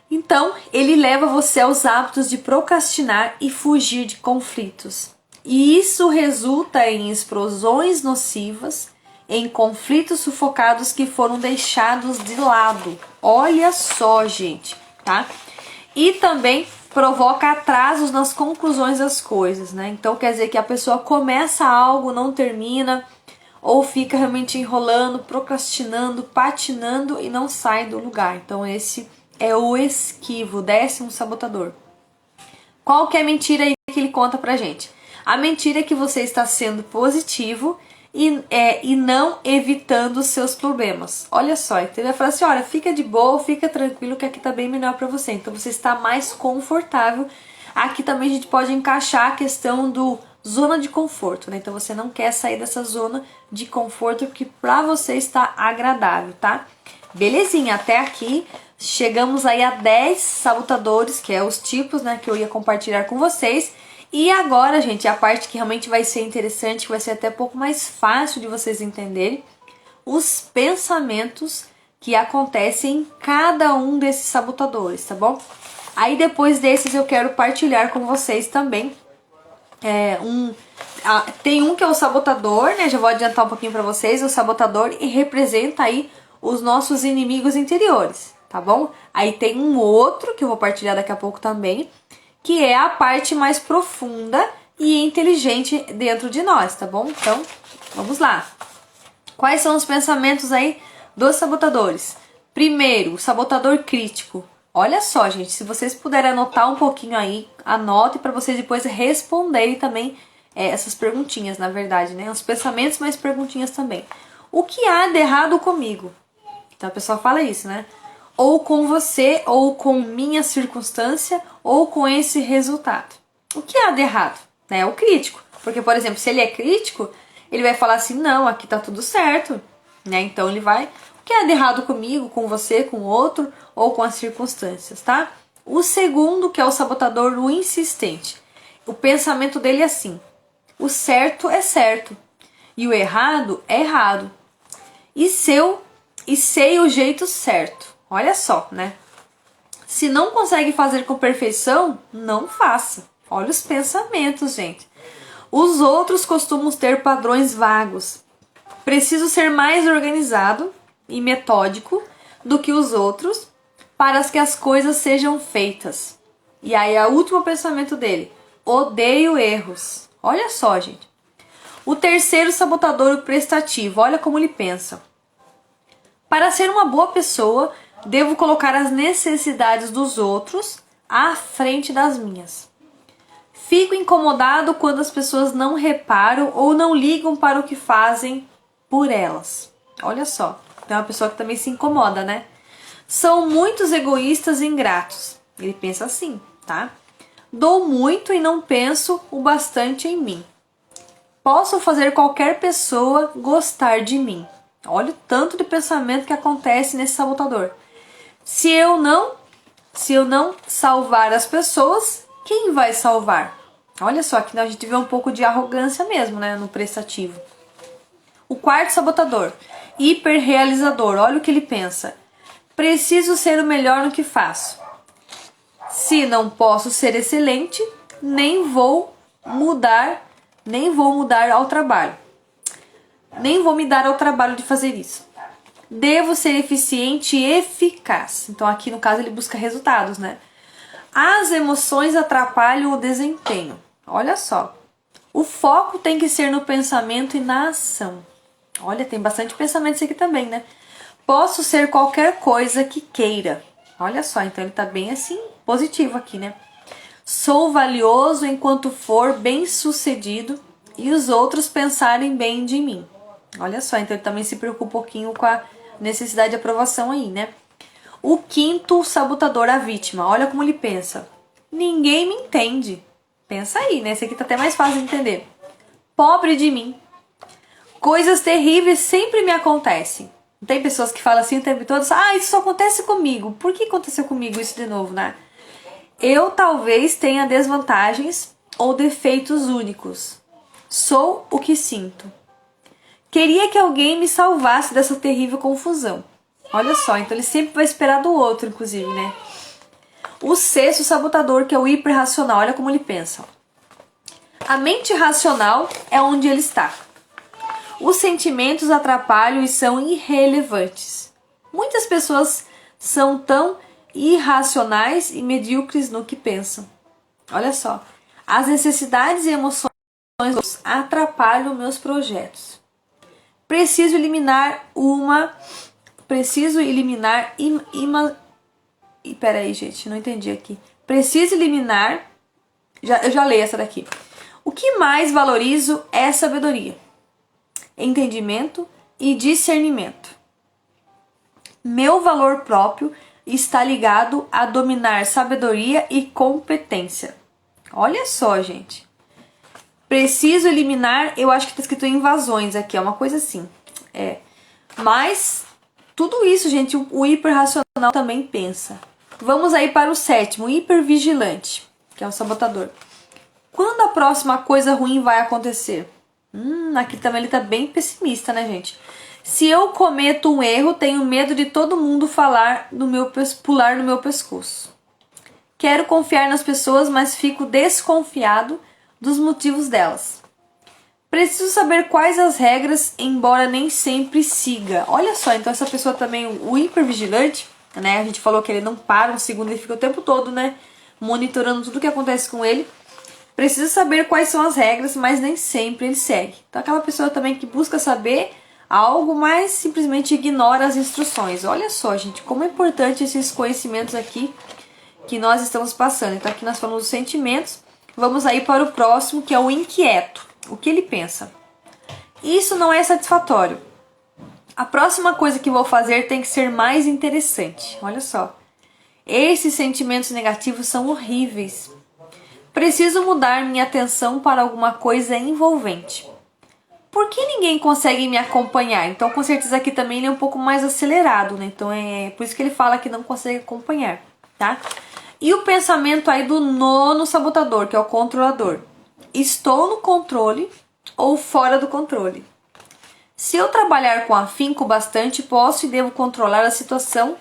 Então, ele leva você aos hábitos de procrastinar e fugir de conflitos. E isso resulta em explosões nocivas, em conflitos sufocados que foram deixados de lado. Olha só, gente, tá? E também provoca atrasos nas conclusões das coisas, né? Então quer dizer que a pessoa começa algo, não termina, ou fica realmente enrolando, procrastinando, patinando e não sai do lugar. Então esse é o esquivo, 10º sabotador. Qual que é a mentira aí que ele conta pra gente? A mentira é que você está sendo positivo e não evitando os seus problemas. Olha só, então ele vai falar assim, olha, fica de boa, fica tranquilo que aqui tá bem melhor pra você. Então você está mais confortável. Aqui também a gente pode encaixar a questão do zona de conforto, né? Então você não quer sair dessa zona de conforto porque pra você está agradável, tá? Belezinha, até aqui chegamos aí a 10 sabotadores, que é os tipos, né, que eu ia compartilhar com vocês. E agora, gente, a parte que realmente vai ser interessante, que vai ser até um pouco mais fácil de vocês entenderem, os pensamentos que acontecem em cada um desses sabotadores, tá bom? Aí depois desses eu quero partilhar com vocês também. Tem um que é o sabotador, né? Já vou adiantar um pouquinho pra vocês. O sabotador e representa aí os nossos inimigos interiores, tá bom? Aí tem um outro que eu vou partilhar daqui a pouco também, que é a parte mais profunda e inteligente dentro de nós, tá bom? Então, vamos lá. Quais são os pensamentos aí dos sabotadores? Primeiro, o sabotador crítico. Olha só, gente, se vocês puderem anotar um pouquinho aí, anote para vocês depois responderem também essas perguntinhas, na verdade, né? Os pensamentos, mas perguntinhas também. O que há de errado comigo? Então a pessoa fala isso, né? Ou com você, ou com minha circunstância, ou com esse resultado. O que há de errado? É o crítico. Porque, por exemplo, se ele é crítico, ele vai falar assim, não, aqui tá tudo certo. Né? Então ele vai, o que há de errado comigo, com você, com o outro, ou com as circunstâncias, tá? O segundo, que é o sabotador, o insistente. O pensamento dele é assim, o certo é certo, e o errado é errado. E sei o jeito certo. Olha só, né? Se não consegue fazer com perfeição, não faça. Olha os pensamentos, gente. Os outros costumam ter padrões vagos. Preciso ser mais organizado e metódico do que os outros para que as coisas sejam feitas. E aí, o último pensamento dele. Odeio erros. Olha só, gente. O terceiro sabotador, o prestativo. Olha como ele pensa. Para ser uma boa pessoa, devo colocar as necessidades dos outros à frente das minhas. Fico incomodado quando as pessoas não reparam ou não ligam para o que fazem por elas. Olha só, tem uma pessoa que também se incomoda, né? São muitos egoístas e ingratos. Ele pensa assim, tá? Dou muito e não penso o bastante em mim. Posso fazer qualquer pessoa gostar de mim. Olha o tanto de pensamento que acontece nesse sabotador. Se eu não salvar as pessoas, quem vai salvar? Olha só, aqui a gente vê um pouco de arrogância mesmo, né, no prestativo. O quarto sabotador, hiperrealizador. Olha o que ele pensa. Preciso ser o melhor no que faço. Se não posso ser excelente, nem vou mudar ao trabalho. Nem vou me dar ao trabalho de fazer isso. Devo ser eficiente e eficaz. Então aqui no caso ele busca resultados, né? As emoções atrapalham o desempenho. Olha só. O foco tem que ser no pensamento e na ação. Olha, tem bastante pensamento isso aqui também, né? Posso ser qualquer coisa que queira. Olha só, então ele tá bem assim, positivo aqui, né? Sou valioso enquanto for bem-sucedido e os outros pensarem bem de mim. Olha só, então ele também se preocupa um pouquinho com a necessidade de aprovação aí, né? O quinto sabotador, a vítima. Olha como ele pensa. Ninguém me entende. Pensa aí, né? Esse aqui tá até mais fácil de entender. Pobre de mim. Coisas terríveis sempre me acontecem. Tem pessoas que falam assim o tempo todo, isso só acontece comigo. Por que aconteceu comigo isso de novo, né? Eu talvez tenha desvantagens ou defeitos únicos. Sou o que sinto. Queria que alguém me salvasse dessa terrível confusão. Olha só, então ele sempre vai esperar do outro, inclusive, né? O sexto sabotador, que é o hiperracional, olha como ele pensa. A mente racional é onde ele está. Os sentimentos atrapalham e são irrelevantes. Muitas pessoas são tão irracionais e medíocres no que pensam. Olha só, as necessidades e emoções atrapalham meus projetos. Preciso eliminar peraí, gente, não entendi aqui. Preciso eliminar. Eu já leio essa daqui. O que mais valorizo é sabedoria, entendimento e discernimento. Meu valor próprio está ligado a dominar sabedoria e competência. Olha só, gente. Preciso eliminar, eu acho que está escrito invasões aqui, é uma coisa assim. Mas tudo isso, gente, o hiperracional também pensa. Vamos aí para o sétimo, o hipervigilante, que é o sabotador. Quando a próxima coisa ruim vai acontecer? Aqui também ele tá bem pessimista, né, gente? Se eu cometo um erro, tenho medo de todo mundo pular no meu pescoço. Quero confiar nas pessoas, mas fico desconfiado dos motivos delas. Preciso saber quais as regras, embora nem sempre siga. Olha só, então essa pessoa também, o hipervigilante, né? A gente falou que ele não para um segundo, ele fica o tempo todo, né? Monitorando tudo que acontece com ele. Precisa saber quais são as regras, mas nem sempre ele segue. Então aquela pessoa também que busca saber algo, mas simplesmente ignora as instruções. Olha só, gente, como é importante esses conhecimentos aqui que nós estamos passando. Então aqui nós falamos dos sentimentos. Vamos aí para o próximo, que é o inquieto. O que ele pensa? Isso não é satisfatório. A próxima coisa que vou fazer tem que ser mais interessante. Olha só. Esses sentimentos negativos são horríveis. Preciso mudar minha atenção para alguma coisa envolvente. Por que ninguém consegue me acompanhar? Então, com certeza aqui também ele é um pouco mais acelerado, né? Então, é por isso que ele fala que não consegue acompanhar, tá? E o pensamento aí do nono sabotador, que é o controlador. Estou no controle ou fora do controle? Se eu trabalhar com afinco bastante, posso e devo controlar a situação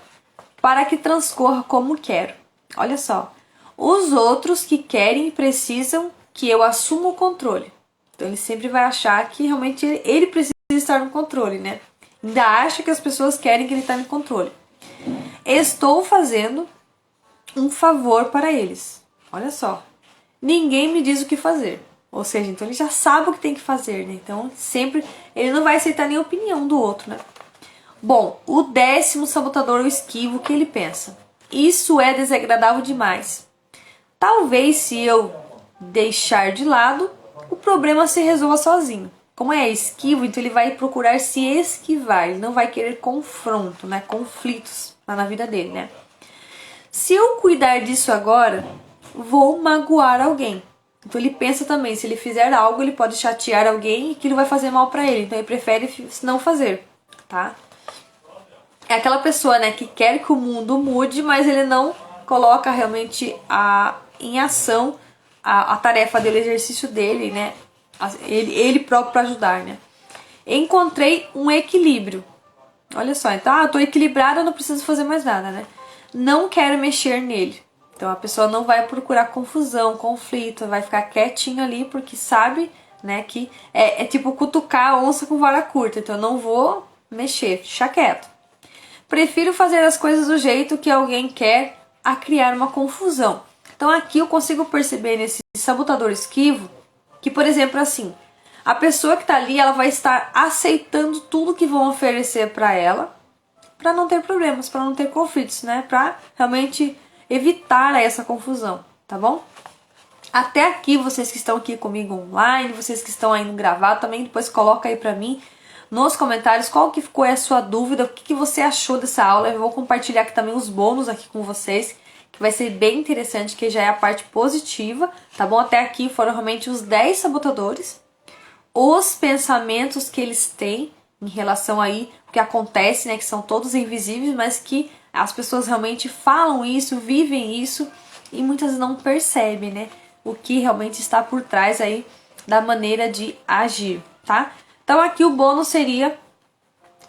para que transcorra como quero. Olha só. Os outros que querem precisam que eu assuma o controle. Então ele sempre vai achar que realmente ele precisa estar no controle, né? Ainda acha que as pessoas querem que ele está no controle. Estou fazendo um favor para eles. Olha só. Ninguém me diz o que fazer. Ou seja, então ele já sabe o que tem que fazer, né? Então sempre ele não vai aceitar nem a opinião do outro, né? Bom, o décimo sabotador, o esquivo, o que ele pensa? Isso é desagradável demais. Talvez se eu deixar de lado, o problema se resolva sozinho. Como é esquivo, então ele vai procurar se esquivar. Ele não vai querer confronto, né? Conflitos lá na vida dele, né? Se eu cuidar disso agora, vou magoar alguém. Então ele pensa também, se ele fizer algo, ele pode chatear alguém e aquilo vai fazer mal para ele. Então ele prefere não fazer, tá? é aquela pessoa, né, que quer que o mundo mude, mas ele não coloca realmente em ação a tarefa dele, o exercício dele, né? Ele próprio para ajudar, né? Encontrei um equilíbrio. Olha só, então, eu tô equilibrada, eu não preciso fazer mais nada, né? Não quero mexer nele. Então a pessoa não vai procurar confusão, conflito, vai ficar quietinho ali porque sabe, né, que é tipo cutucar a onça com vara curta. Então eu não vou mexer, deixar quieto. Prefiro fazer as coisas do jeito que alguém quer a criar uma confusão. Então aqui eu consigo perceber nesse sabotador esquivo que, por exemplo, assim, a pessoa que tá ali, ela vai estar aceitando tudo que vão oferecer para ela, para não ter problemas, para não ter conflitos, né? Para realmente evitar essa confusão, tá bom? Até aqui, vocês que estão aqui comigo online, vocês que estão aí no gravado, também depois coloca aí pra mim nos comentários qual que ficou a sua dúvida, o que você achou dessa aula. Eu vou compartilhar aqui também os bônus aqui com vocês, que vai ser bem interessante, que já é a parte positiva, tá bom? Até aqui foram realmente os 10 sabotadores, os pensamentos que eles têm em relação aí o que acontece, né, que são todos invisíveis, mas que as pessoas realmente falam isso, vivem isso e muitas não percebem, né, o que realmente está por trás aí da maneira de agir, tá? Então aqui o bônus seria,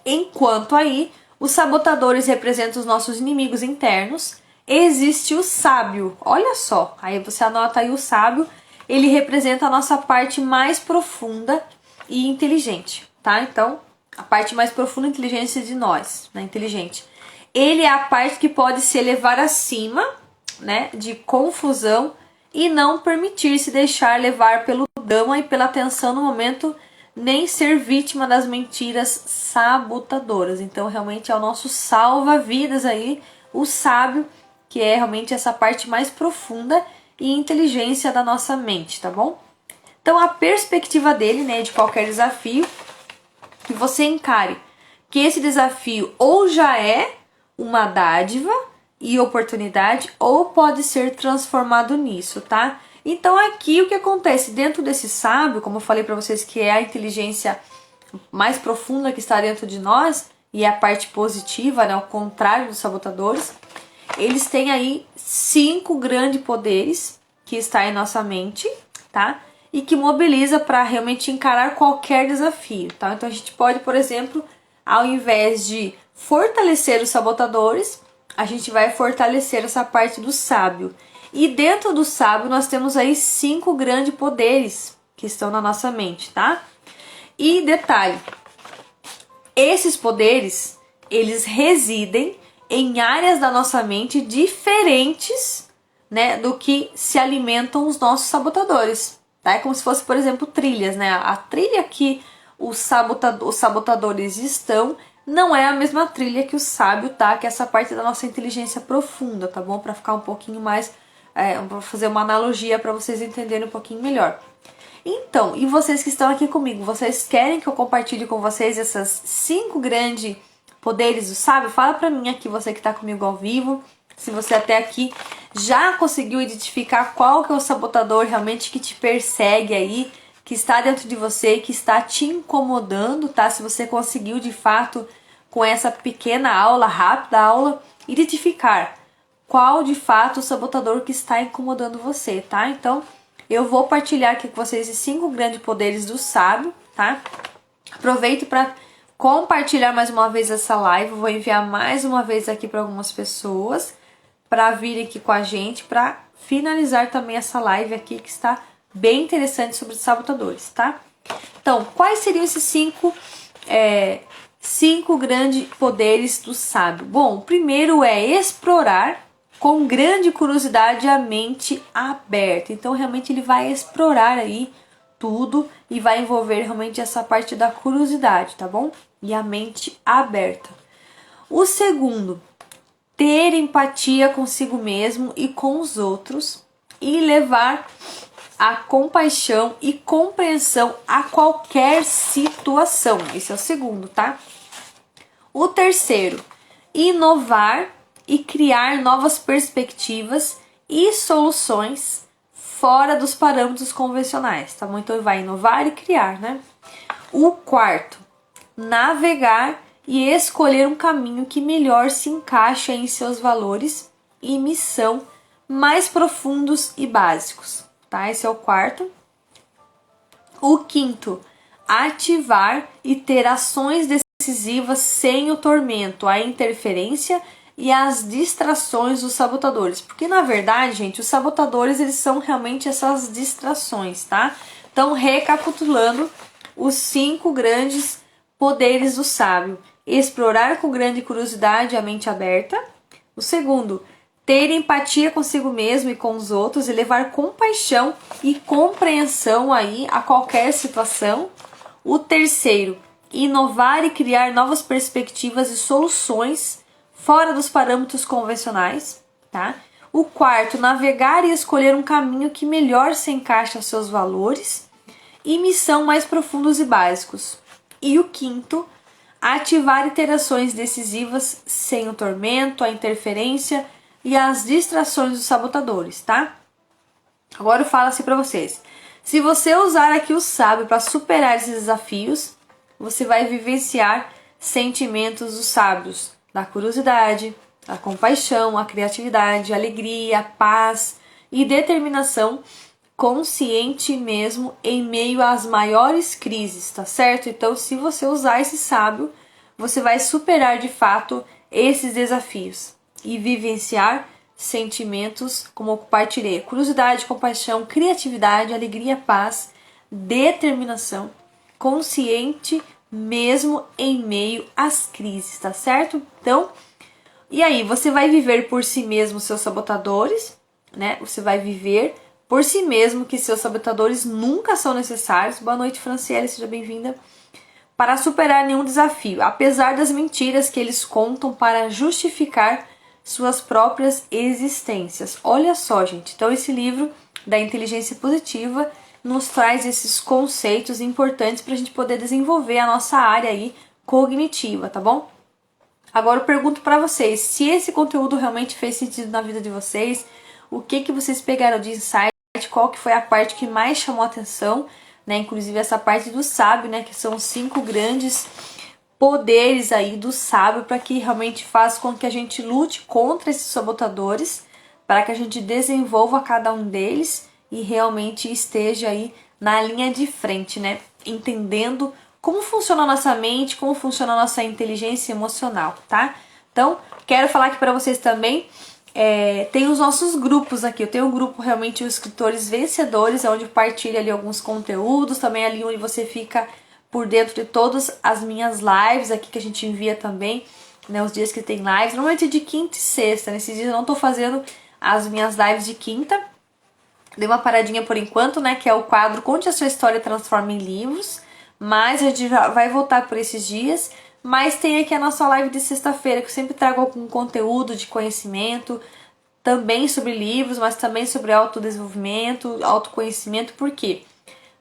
enquanto aí os sabotadores representam os nossos inimigos internos, existe o sábio. Olha só, aí você anota aí o sábio, ele representa a nossa parte mais profunda e inteligente, tá? Então, a parte mais profunda e inteligência de nós, né? Inteligente. Ele é a parte que pode se elevar acima, né, de confusão e não permitir se deixar levar pelo drama e pela tensão no momento, nem ser vítima das mentiras sabotadoras. Então, realmente é o nosso salva-vidas aí, o sábio, que é realmente essa parte mais profunda e inteligência da nossa mente, tá bom? Então, a perspectiva dele, né, de qualquer desafio, que você encare que esse desafio ou já é uma dádiva e oportunidade, ou pode ser transformado nisso, tá? Então aqui o que acontece dentro desse sábio, como eu falei para vocês, que é a inteligência mais profunda que está dentro de nós, e é a parte positiva, né, ao contrário dos sabotadores, eles têm aí 5 grandes poderes que está em nossa mente, tá? E que mobiliza para realmente encarar qualquer desafio, tá? Então a gente pode, por exemplo, ao invés de fortalecer os sabotadores, a gente vai fortalecer essa parte do sábio. E dentro do sábio nós temos aí 5 grandes poderes que estão na nossa mente, tá? E detalhe, esses poderes, eles residem em áreas da nossa mente diferentes, né, do que se alimentam os nossos sabotadores, tá? É como se fosse, por exemplo, trilhas, né? A trilha que os sabotadores estão não é a mesma trilha que o sábio tá, que é essa parte da nossa inteligência profunda, tá bom? Para ficar um pouquinho mais, vou fazer uma analogia para vocês entenderem um pouquinho melhor. Então, e vocês que estão aqui comigo, vocês querem que eu compartilhe com vocês essas 5 grandes poderes do sábio? Fala pra mim aqui, você que tá comigo ao vivo, se você até aqui já conseguiu identificar qual que é o sabotador realmente que te persegue aí, que está dentro de você, que está te incomodando, tá? Se você conseguiu de fato, com essa pequena aula, rápida aula, identificar qual de fato o sabotador que está incomodando você, tá? Então, eu vou partilhar aqui com vocês os 5 grandes poderes do sábio, tá? Aproveito para compartilhar mais uma vez essa live, vou enviar mais uma vez aqui para algumas pessoas, para vir aqui com a gente, para finalizar também essa live aqui que está bem interessante sobre sabotadores, tá? Então, quais seriam esses 5 grandes poderes do sábio? Bom, o primeiro é explorar com grande curiosidade a mente aberta. Então, realmente ele vai explorar aí tudo e vai envolver realmente essa parte da curiosidade, tá bom? E a mente aberta. O segundo, ter empatia consigo mesmo e com os outros e levar a compaixão e compreensão a qualquer situação. Esse é o segundo, tá? O terceiro, inovar e criar novas perspectivas e soluções fora dos parâmetros convencionais, tá bom? Então vai inovar e criar, né? O quarto, navegar e escolher um caminho que melhor se encaixa em seus valores e missão mais profundos e básicos, tá? Esse é o quarto. O quinto, ativar e ter ações decisivas sem o tormento, a interferência e as distrações dos sabotadores. Porque na verdade, gente, os sabotadores eles são realmente essas distrações, tá? Então, recapitulando os 5 grandes poderes do sábio: explorar com grande curiosidade a mente aberta. O segundo, ter empatia consigo mesmo e com os outros e levar compaixão e compreensão aí a qualquer situação. O terceiro, inovar e criar novas perspectivas e soluções fora dos parâmetros convencionais, tá? O quarto, navegar e escolher um caminho que melhor se encaixa aos seus valores e missão mais profundos e básicos. E o quinto, ativar interações decisivas sem o tormento, a interferência e as distrações dos sabotadores, tá? Agora eu falo assim para vocês. Se você usar aqui o sábio para superar esses desafios, você vai vivenciar sentimentos dos sábios, da curiosidade, a compaixão, a criatividade, a alegria, a paz e determinação consciente mesmo em meio às maiores crises, tá certo? Então, se você usar esse sábio, você vai superar de fato esses desafios e vivenciar sentimentos como eu compartilhei: curiosidade, compaixão, criatividade, alegria, paz, determinação consciente mesmo em meio às crises, tá certo? Então, e aí, você vai viver por si mesmo seus sabotadores, né? Você vai viver por si mesmo que seus sabotadores nunca são necessários. Boa noite, Franciele, seja bem-vinda. Para superar nenhum desafio, apesar das mentiras que eles contam para justificar suas próprias existências. Olha só, gente. Então, esse livro da inteligência positiva nos traz esses conceitos importantes para a gente poder desenvolver a nossa área aí cognitiva, tá bom? Agora eu pergunto para vocês, se esse conteúdo realmente fez sentido na vida de vocês, o que vocês pegaram de insight, qual que foi a parte que mais chamou a atenção, né? Inclusive essa parte do sábio, né? Que são 5 grandes poderes aí do sábio para que realmente faça com que a gente lute contra esses sabotadores, para que a gente desenvolva cada um deles e realmente esteja aí na linha de frente, né? Entendendo como funciona a nossa mente, como funciona a nossa inteligência emocional, tá? Então, quero falar aqui para vocês também, tem os nossos grupos aqui. Eu tenho um grupo realmente os escritores vencedores, onde eu partilho ali alguns conteúdos, também ali onde você fica por dentro de todas as minhas lives aqui que a gente envia também, né? Os dias que tem lives, normalmente de quinta e sexta. Nesses dias eu não tô fazendo as minhas lives de quinta. Dei uma paradinha por enquanto, né? Que é o quadro Conte a Sua História e Transforme em Livros. Mas a gente vai voltar por esses dias. Mas tem aqui a nossa live de sexta-feira, que eu sempre trago algum conteúdo de conhecimento, também sobre livros, mas também sobre autodesenvolvimento, autoconhecimento. Por quê?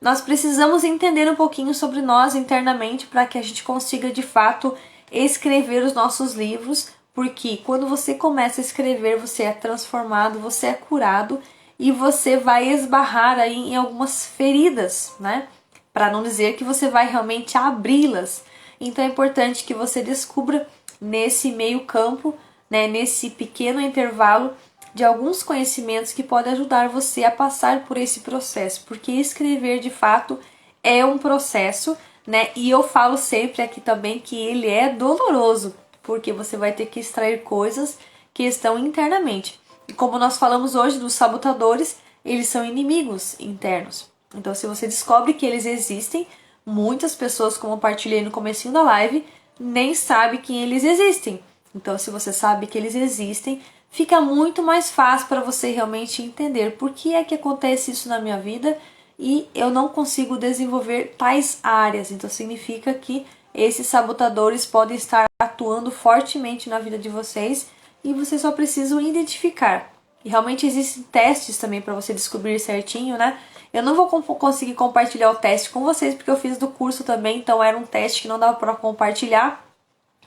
Nós precisamos entender um pouquinho sobre nós internamente para que a gente consiga, de fato, escrever os nossos livros. Porque quando você começa a escrever, você é transformado, você é curado e você vai esbarrar aí em algumas feridas, né? Para não dizer que você vai realmente abri-las. Então é importante que você descubra nesse meio campo, né, nesse pequeno intervalo, de alguns conhecimentos que podem ajudar você a passar por esse processo. Porque escrever, de fato, é um processo, né? E eu falo sempre aqui também que ele é doloroso, porque você vai ter que extrair coisas que estão internamente. E como nós falamos hoje dos sabotadores, eles são inimigos internos. Então, se você descobre que eles existem, muitas pessoas, como eu partilhei no comecinho da live, nem sabem que eles existem. Então, se você sabe que eles existem, fica muito mais fácil para você realmente entender por que é que acontece isso na minha vida e eu não consigo desenvolver tais áreas. Então, significa que esses sabotadores podem estar atuando fortemente na vida de vocês e vocês só precisam identificar. E realmente existem testes também para você descobrir certinho, né? Eu não vou conseguir compartilhar o teste com vocês, porque eu fiz do curso também, então era um teste que não dava para compartilhar,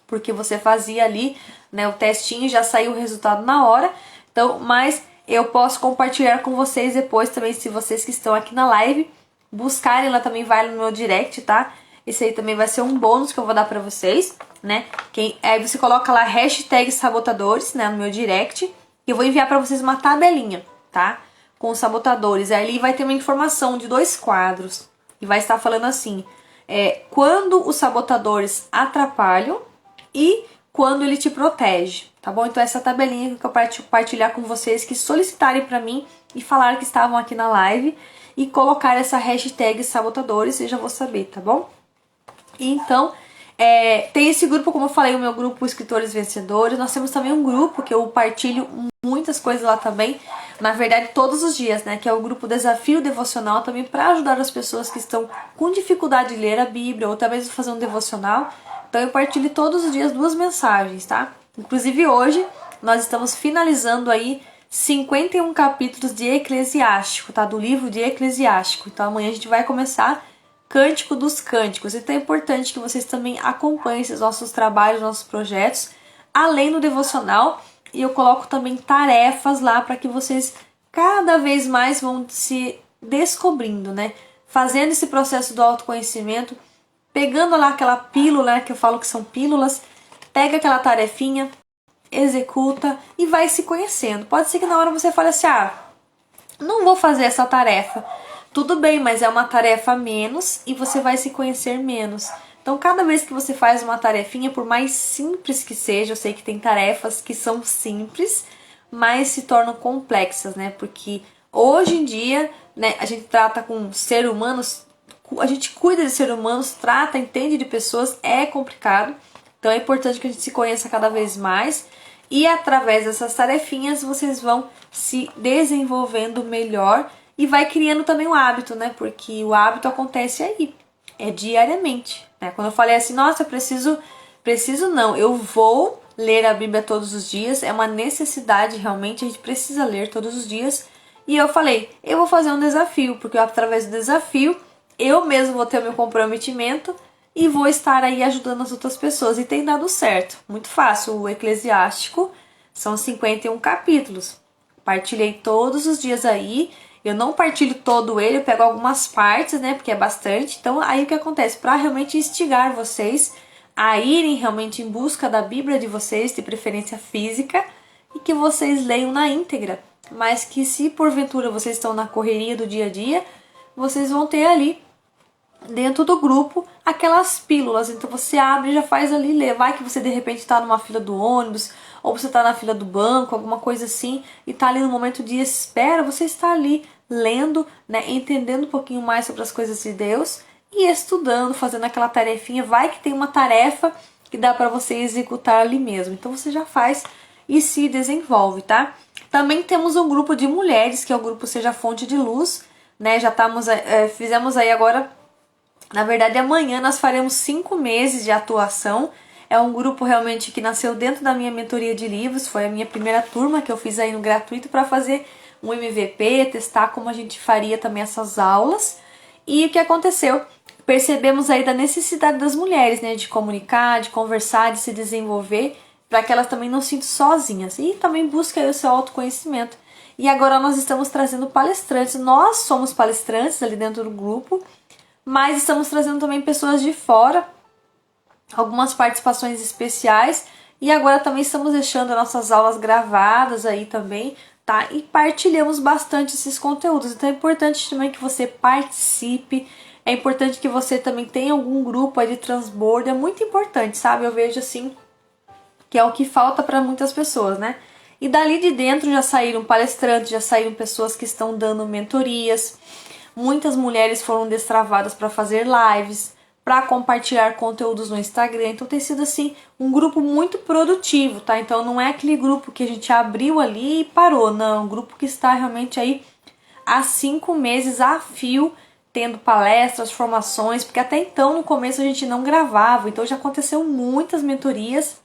porque você fazia ali, né, o testinho e já saiu o resultado na hora. Então, mas eu posso compartilhar com vocês depois também, se vocês que estão aqui na live buscarem, lá também vai no meu direct, tá? Esse aí também vai ser um bônus que eu vou dar pra vocês, né? Aí você coloca lá hashtag sabotadores, né, no meu direct. E eu vou enviar pra vocês uma tabelinha, tá? Com os sabotadores. Ali vai ter uma informação de 2 quadros. E vai estar falando assim, quando os sabotadores atrapalham e quando ele te protege, tá bom? Então essa tabelinha que eu compartilhar com vocês que solicitarem pra mim e falaram que estavam aqui na live e colocar essa hashtag sabotadores, eu já vou saber, tá bom? Então, tem esse grupo, como eu falei, o meu grupo Escritores Vencedores. Nós temos também um grupo que eu partilho muitas coisas lá também, na verdade todos os dias, né? Que é o grupo Desafio Devocional, também para ajudar as pessoas que estão com dificuldade de ler a Bíblia ou talvez fazer um devocional. Então eu partilho todos os dias 2 mensagens, tá? Inclusive hoje nós estamos finalizando aí 51 capítulos de Eclesiástico, tá? Do livro de Eclesiástico. Então amanhã a gente vai começar Cântico dos Cânticos. Então é importante que vocês também acompanhem esses nossos trabalhos, nossos projetos, além do devocional. E eu coloco também tarefas lá para que vocês cada vez mais vão se descobrindo, né? Fazendo esse processo do autoconhecimento, pegando lá aquela pílula, né, que eu falo que são pílulas, pega aquela tarefinha, executa e vai se conhecendo. Pode ser que na hora você fale assim, não vou fazer essa tarefa. Tudo bem, mas é uma tarefa a menos e você vai se conhecer menos. Então, cada vez que você faz uma tarefinha, por mais simples que seja, eu sei que tem tarefas que são simples, mas se tornam complexas, né? Porque hoje em dia, né, a gente trata com seres humanos, a gente cuida de seres humanos, trata, entende de pessoas, é complicado. Então, é importante que a gente se conheça cada vez mais. E através dessas tarefinhas, vocês vão se desenvolvendo melhor e vai criando também um hábito, né? Porque o hábito acontece aí, diariamente, né? Quando eu falei assim, nossa, preciso não, eu vou ler a Bíblia todos os dias, é uma necessidade realmente, a gente precisa ler todos os dias. E eu falei, eu vou fazer um desafio, porque através do desafio, eu mesmo vou ter o meu comprometimento e vou estar aí ajudando as outras pessoas. E tem dado certo, muito fácil. O Eclesiástico são 51 capítulos. Partilhei todos os dias aí. Eu não partilho todo ele, eu pego algumas partes, né, porque é bastante. Então, aí o que acontece? Para realmente instigar vocês a irem realmente em busca da Bíblia de vocês, de preferência física, e que vocês leiam na íntegra. Mas que se porventura vocês estão na correria do dia a dia, vocês vão ter ali dentro do grupo aquelas pílulas. Então você abre e já faz ali ler. Vai que você de repente está numa fila do ônibus, ou você está na fila do banco, alguma coisa assim, e está ali no momento de espera, você está ali lendo, né, entendendo um pouquinho mais sobre as coisas de Deus e estudando, fazendo aquela tarefinha. Vai que tem uma tarefa que dá para você executar ali mesmo. Então você já faz e se desenvolve, tá? Também temos um grupo de mulheres, que é o grupo Seja Fonte de Luz, né? Já fizemos aí agora, na verdade amanhã nós faremos 5 meses de atuação. É um grupo realmente que nasceu dentro da minha mentoria de livros, foi a minha primeira turma que eu fiz aí no gratuito para fazer um MVP, testar como a gente faria também essas aulas. E o que aconteceu? Percebemos aí da necessidade das mulheres, né, de comunicar, de conversar, de se desenvolver, para que elas também não se sintam sozinhas e também busquem aí o seu autoconhecimento. E agora nós estamos trazendo palestrantes, nós somos palestrantes ali dentro do grupo, mas estamos trazendo também pessoas de fora, algumas participações especiais, e agora também estamos deixando as nossas aulas gravadas aí também, tá? E partilhamos bastante esses conteúdos. Então é importante também que você participe, é importante que você também tenha algum grupo aí de transbordo, é muito importante, sabe? Eu vejo assim que é o que falta para muitas pessoas, né? E dali de dentro já saíram palestrantes, já saíram pessoas que estão dando mentorias, muitas mulheres foram destravadas para fazer lives, para compartilhar conteúdos no Instagram. Então tem sido assim um grupo muito produtivo, tá? Então não é aquele grupo que a gente abriu ali e parou, não, um grupo que está realmente aí há 5 meses a fio, tendo palestras, formações, porque até então no começo a gente não gravava, então já aconteceu muitas mentorias.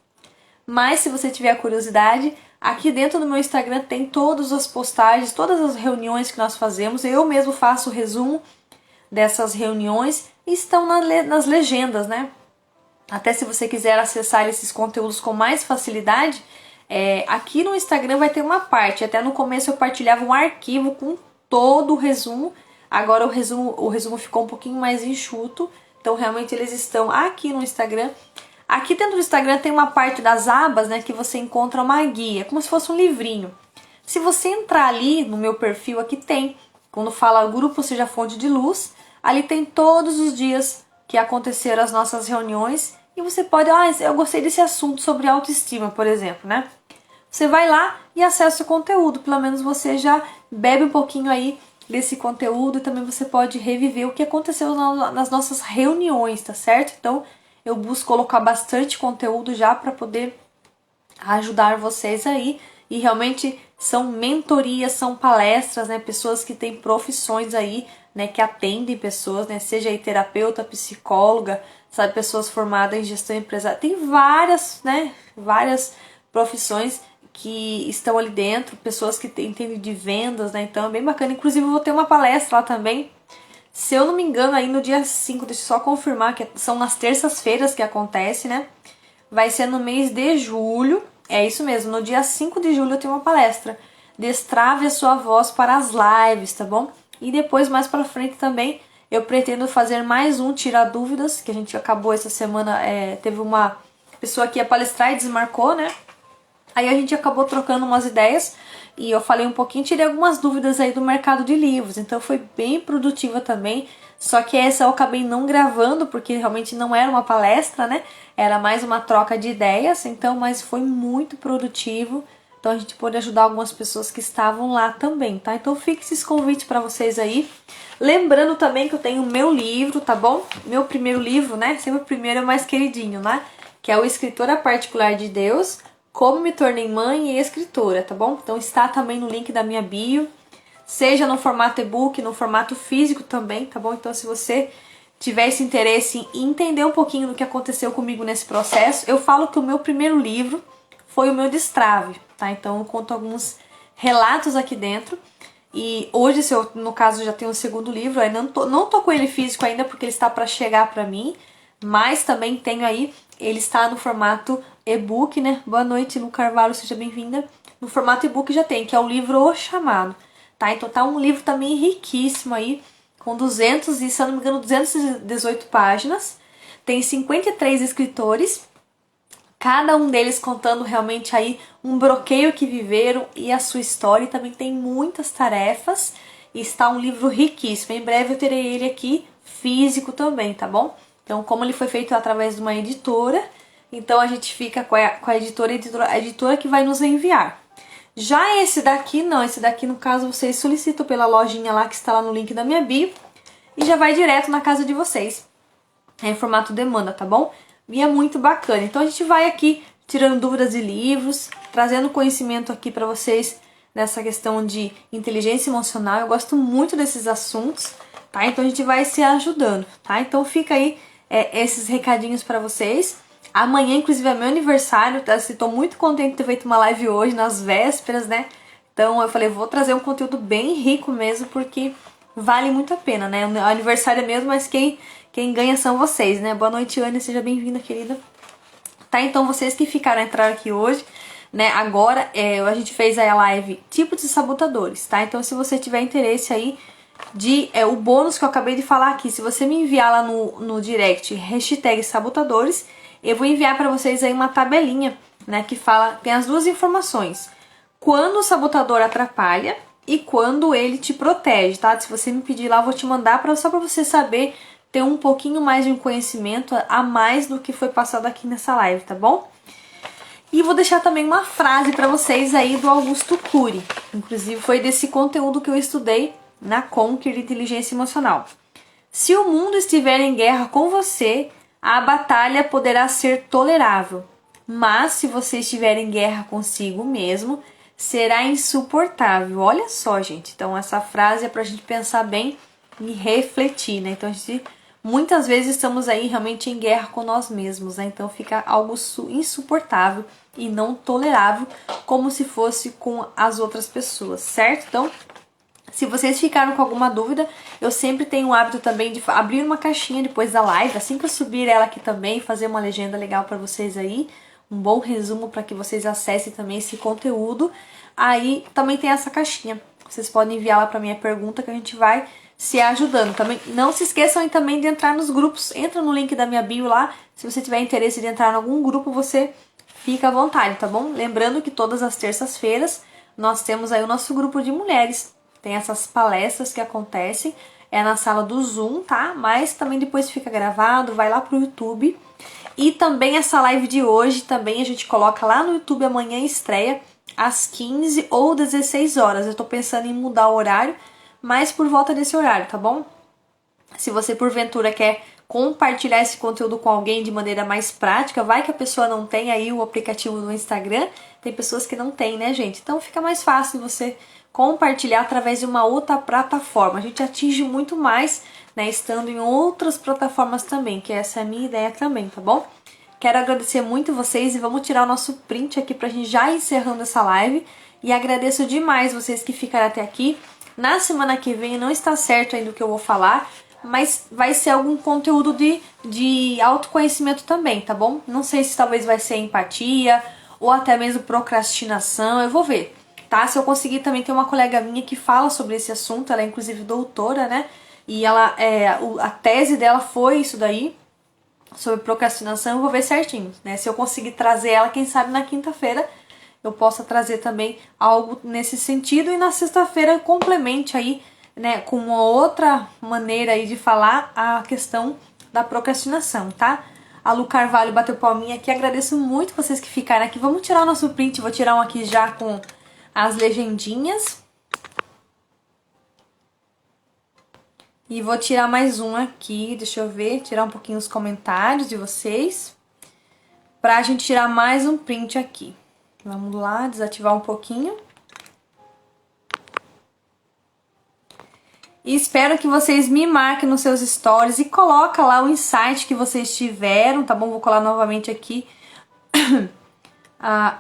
Mas se você tiver curiosidade, aqui dentro do meu Instagram tem todas as postagens, todas as reuniões que nós fazemos. Eu mesmo faço o resumo dessas reuniões e estão nas legendas, né? Até se você quiser acessar esses conteúdos com mais facilidade, aqui no Instagram vai ter uma parte. Até no começo eu partilhava um arquivo com todo o resumo. Agora o resumo ficou um pouquinho mais enxuto. Então realmente eles estão aqui no Instagram. Aqui dentro do Instagram tem uma parte das abas, né, que você encontra uma guia, como se fosse um livrinho. Se você entrar ali no meu perfil, aqui tem, quando fala Grupo Seja Fonte de Luz, ali tem todos os dias que aconteceram as nossas reuniões e você pode, eu gostei desse assunto sobre autoestima, por exemplo, né? Você vai lá e acessa o conteúdo, pelo menos você já bebe um pouquinho aí desse conteúdo e também você pode reviver o que aconteceu nas nossas reuniões, tá certo? Então, eu busco colocar bastante conteúdo já para poder ajudar vocês aí. E realmente são mentorias, são palestras, né? Pessoas que têm profissões aí, né? Que atendem pessoas, né? Seja aí terapeuta, psicóloga, sabe? Pessoas formadas em gestão empresarial. Tem várias, né? Várias profissões que estão ali dentro. Pessoas que entendem de vendas, né? Então é bem bacana. Inclusive eu vou ter uma palestra lá também. Se eu não me engano, aí no dia 5, deixa eu só confirmar, que são nas terças-feiras que acontece, né? Vai ser no mês de julho. É isso mesmo, no dia 5 de julho eu tenho uma palestra. Destrave a sua voz para as lives, tá bom? E depois, mais pra frente também, eu pretendo fazer mais um Tira Dúvidas, que a gente acabou essa semana, teve uma pessoa que ia palestrar e desmarcou, né? Aí a gente acabou trocando umas ideias e eu falei um pouquinho, tirei algumas dúvidas aí do mercado de livros, então foi bem produtiva também. Só que essa eu acabei não gravando porque realmente não era uma palestra, né? Era mais uma troca de ideias, então, mas foi muito produtivo. Então a gente pôde ajudar algumas pessoas que estavam lá também, tá? Então fica esses convites para vocês aí. Lembrando também que eu tenho o meu livro, tá bom? Meu primeiro livro, né? Sempre o primeiro é o mais queridinho, né? Que é o Escritora Particular de Deus, Como Me Tornei Mãe e Escritora, tá bom? Então está também no link da minha bio. Seja no formato e-book, no formato físico também, tá bom? Então se você tiver esse interesse em entender um pouquinho do que aconteceu comigo nesse processo, eu falo que o meu primeiro livro foi o meu destrave, tá? Então eu conto alguns relatos aqui dentro. E hoje, se eu, no caso, já tenho o segundo livro, aí não tô com ele físico ainda porque ele está para chegar para mim, mas também tenho aí, ele está no formato e-book, né? Boa noite, Lu Carvalho, seja bem-vinda. No formato e-book já tem, que é o livro O Chamado, tá? Então tá um livro também riquíssimo aí, com 200 e, se eu não me engano, 218 páginas. Tem 53 escritores, cada um deles contando realmente aí um broqueio que viveram e a sua história. E também tem muitas tarefas. E está um livro riquíssimo. Em breve eu terei ele aqui físico também, tá bom? Então, como ele foi feito através de uma editora, então a gente fica com a editora que vai nos enviar. Já esse daqui não, esse daqui no caso vocês solicitam pela lojinha lá que está lá no link da minha bio e já vai direto na casa de vocês. É em formato demanda, tá bom? E é muito bacana. Então a gente vai aqui tirando dúvidas de livros, trazendo conhecimento aqui para vocês nessa questão de inteligência emocional. Eu gosto muito desses assuntos, tá? Então a gente vai se ajudando, tá? Então fica aí esses recadinhos para vocês. Amanhã, inclusive, é meu aniversário, tá? Estou muito contente de ter feito uma live hoje, nas vésperas, né? Então eu falei, vou trazer um conteúdo bem rico mesmo, porque vale muito a pena, né? O aniversário é mesmo, mas quem ganha são vocês, né? Boa noite, Ana, seja bem-vinda, querida. Tá, então vocês que ficaram a entrar aqui hoje, né? Agora a gente fez aí a live Tipos de Sabotadores, tá? Então se você tiver interesse aí o bônus que eu acabei de falar aqui, se você me enviar lá no direct hashtag sabotadores, eu vou enviar para vocês aí uma tabelinha, né? Que fala, tem as duas informações. Quando o sabotador atrapalha e quando ele te protege, tá? Se você me pedir lá, eu vou te mandar só para você saber, ter um pouquinho mais de um conhecimento a mais do que foi passado aqui nessa live, tá bom? E vou deixar também uma frase para vocês aí do Augusto Cury. Inclusive foi desse conteúdo que eu estudei na Conquer Inteligência Emocional. Se o mundo estiver em guerra com você, a batalha poderá ser tolerável. Mas se você estiver em guerra consigo mesmo, será insuportável. Olha só, gente. Então essa frase é pra gente pensar bem e refletir, né? Então a gente muitas vezes estamos aí realmente em guerra com nós mesmos, né? Então fica algo insuportável e não tolerável, como se fosse com as outras pessoas, certo? Então, se vocês ficaram com alguma dúvida, eu sempre tenho o hábito também de abrir uma caixinha depois da live, assim que eu subir ela aqui também, fazer uma legenda legal para vocês aí, um bom resumo para que vocês acessem também esse conteúdo. Aí também tem essa caixinha, vocês podem enviar lá para minha pergunta que a gente vai se ajudando. Também não se esqueçam também de entrar nos grupos. Entra no link da minha bio lá. Se você tiver interesse de entrar em algum grupo, você fica à vontade, tá bom? Lembrando que todas as terças-feiras nós temos aí o nosso grupo de mulheres. Tem essas palestras que acontecem, é na sala do Zoom, tá? Mas também depois fica gravado, vai lá pro YouTube. E também essa live de hoje também a gente coloca lá no YouTube, amanhã estreia às 15 ou 16 horas. Eu tô pensando em mudar o horário, mas por volta desse horário, tá bom? Se você porventura quer compartilhar esse conteúdo com alguém de maneira mais prática, vai que a pessoa não tem aí o aplicativo do Instagram, tem pessoas que não tem, né, gente? Então fica mais fácil você compartilhar através de uma outra plataforma. A gente atinge muito mais, né, estando em outras plataformas também, que essa é a minha ideia também, tá bom? Quero agradecer muito vocês e vamos tirar o nosso print aqui pra gente já encerrando essa live. E agradeço demais vocês que ficaram até aqui. Na semana que vem não está certo ainda o que eu vou falar, mas vai ser algum conteúdo de autoconhecimento também, tá bom? Não sei se talvez vai ser empatia ou até mesmo procrastinação, eu vou ver, tá? Se eu conseguir também, tem uma colega minha que fala sobre esse assunto, ela é inclusive doutora, né? E ela, a tese dela foi isso daí, sobre procrastinação, eu vou ver certinho, né? Se eu conseguir trazer ela, quem sabe na quinta-feira eu possa trazer também algo nesse sentido e na sexta-feira complemente aí, né, com uma outra maneira aí de falar a questão da procrastinação, tá? A Lu Carvalho bateu palminha aqui, agradeço muito vocês que ficaram aqui. Vamos tirar o nosso print, vou tirar um aqui já com as legendinhas. E vou tirar mais um aqui, deixa eu ver, tirar um pouquinho os comentários de vocês, pra gente tirar mais um print aqui. Vamos lá, desativar um pouquinho. E espero que vocês me marquem nos seus stories e coloca lá o insight que vocês tiveram, tá bom? Vou colar novamente aqui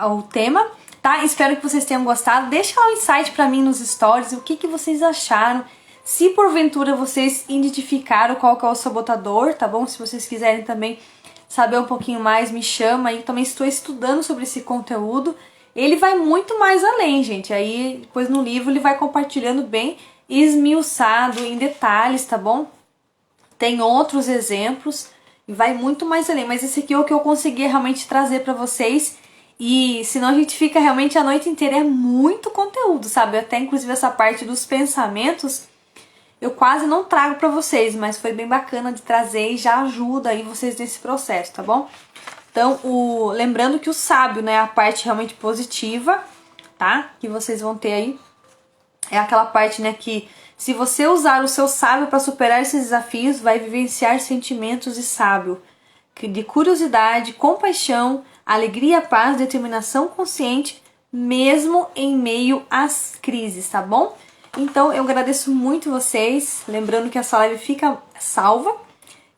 o tema, tá? Espero que vocês tenham gostado. Deixa lá o insight pra mim nos stories, o que vocês acharam. Se porventura vocês identificaram qual que é o sabotador, tá bom? Se vocês quiserem também saber um pouquinho mais, me chama aí. Também estou estudando sobre esse conteúdo. Ele vai muito mais além, gente. Aí, depois no livro, ele vai compartilhando bem esmiuçado em detalhes, tá bom? Tem outros exemplos e vai muito mais além. Mas esse aqui é o que eu consegui realmente trazer pra vocês. E senão a gente fica realmente a noite inteira. É muito conteúdo, sabe? Até inclusive essa parte dos pensamentos eu quase não trago pra vocês, mas foi bem bacana de trazer e já ajuda aí vocês nesse processo, tá bom? Então, lembrando que o sábio, né, é a parte realmente positiva, tá? Que vocês vão ter aí. É aquela parte, né, que se você usar o seu sábio para superar esses desafios, vai vivenciar sentimentos de sábio, de curiosidade, compaixão, alegria, paz, determinação consciente, mesmo em meio às crises, tá bom? Então, eu agradeço muito vocês. Lembrando que essa live fica salva.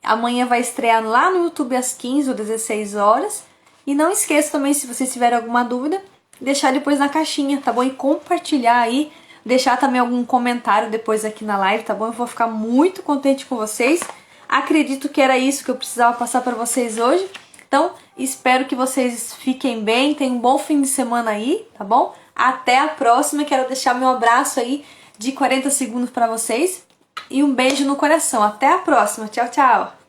Amanhã vai estrear lá no YouTube às 15 ou 16 horas. E não esqueça também, se vocês tiverem alguma dúvida, deixar depois na caixinha, tá bom? E compartilhar aí. Deixar também algum comentário depois aqui na live, tá bom? Eu vou ficar muito contente com vocês. Acredito que era isso que eu precisava passar para vocês hoje. Então, espero que vocês fiquem bem. Tenham um bom fim de semana aí, tá bom? Até a próxima. Quero deixar meu abraço aí de 40 segundos para vocês e um beijo no coração. Até a próxima. Tchau, tchau.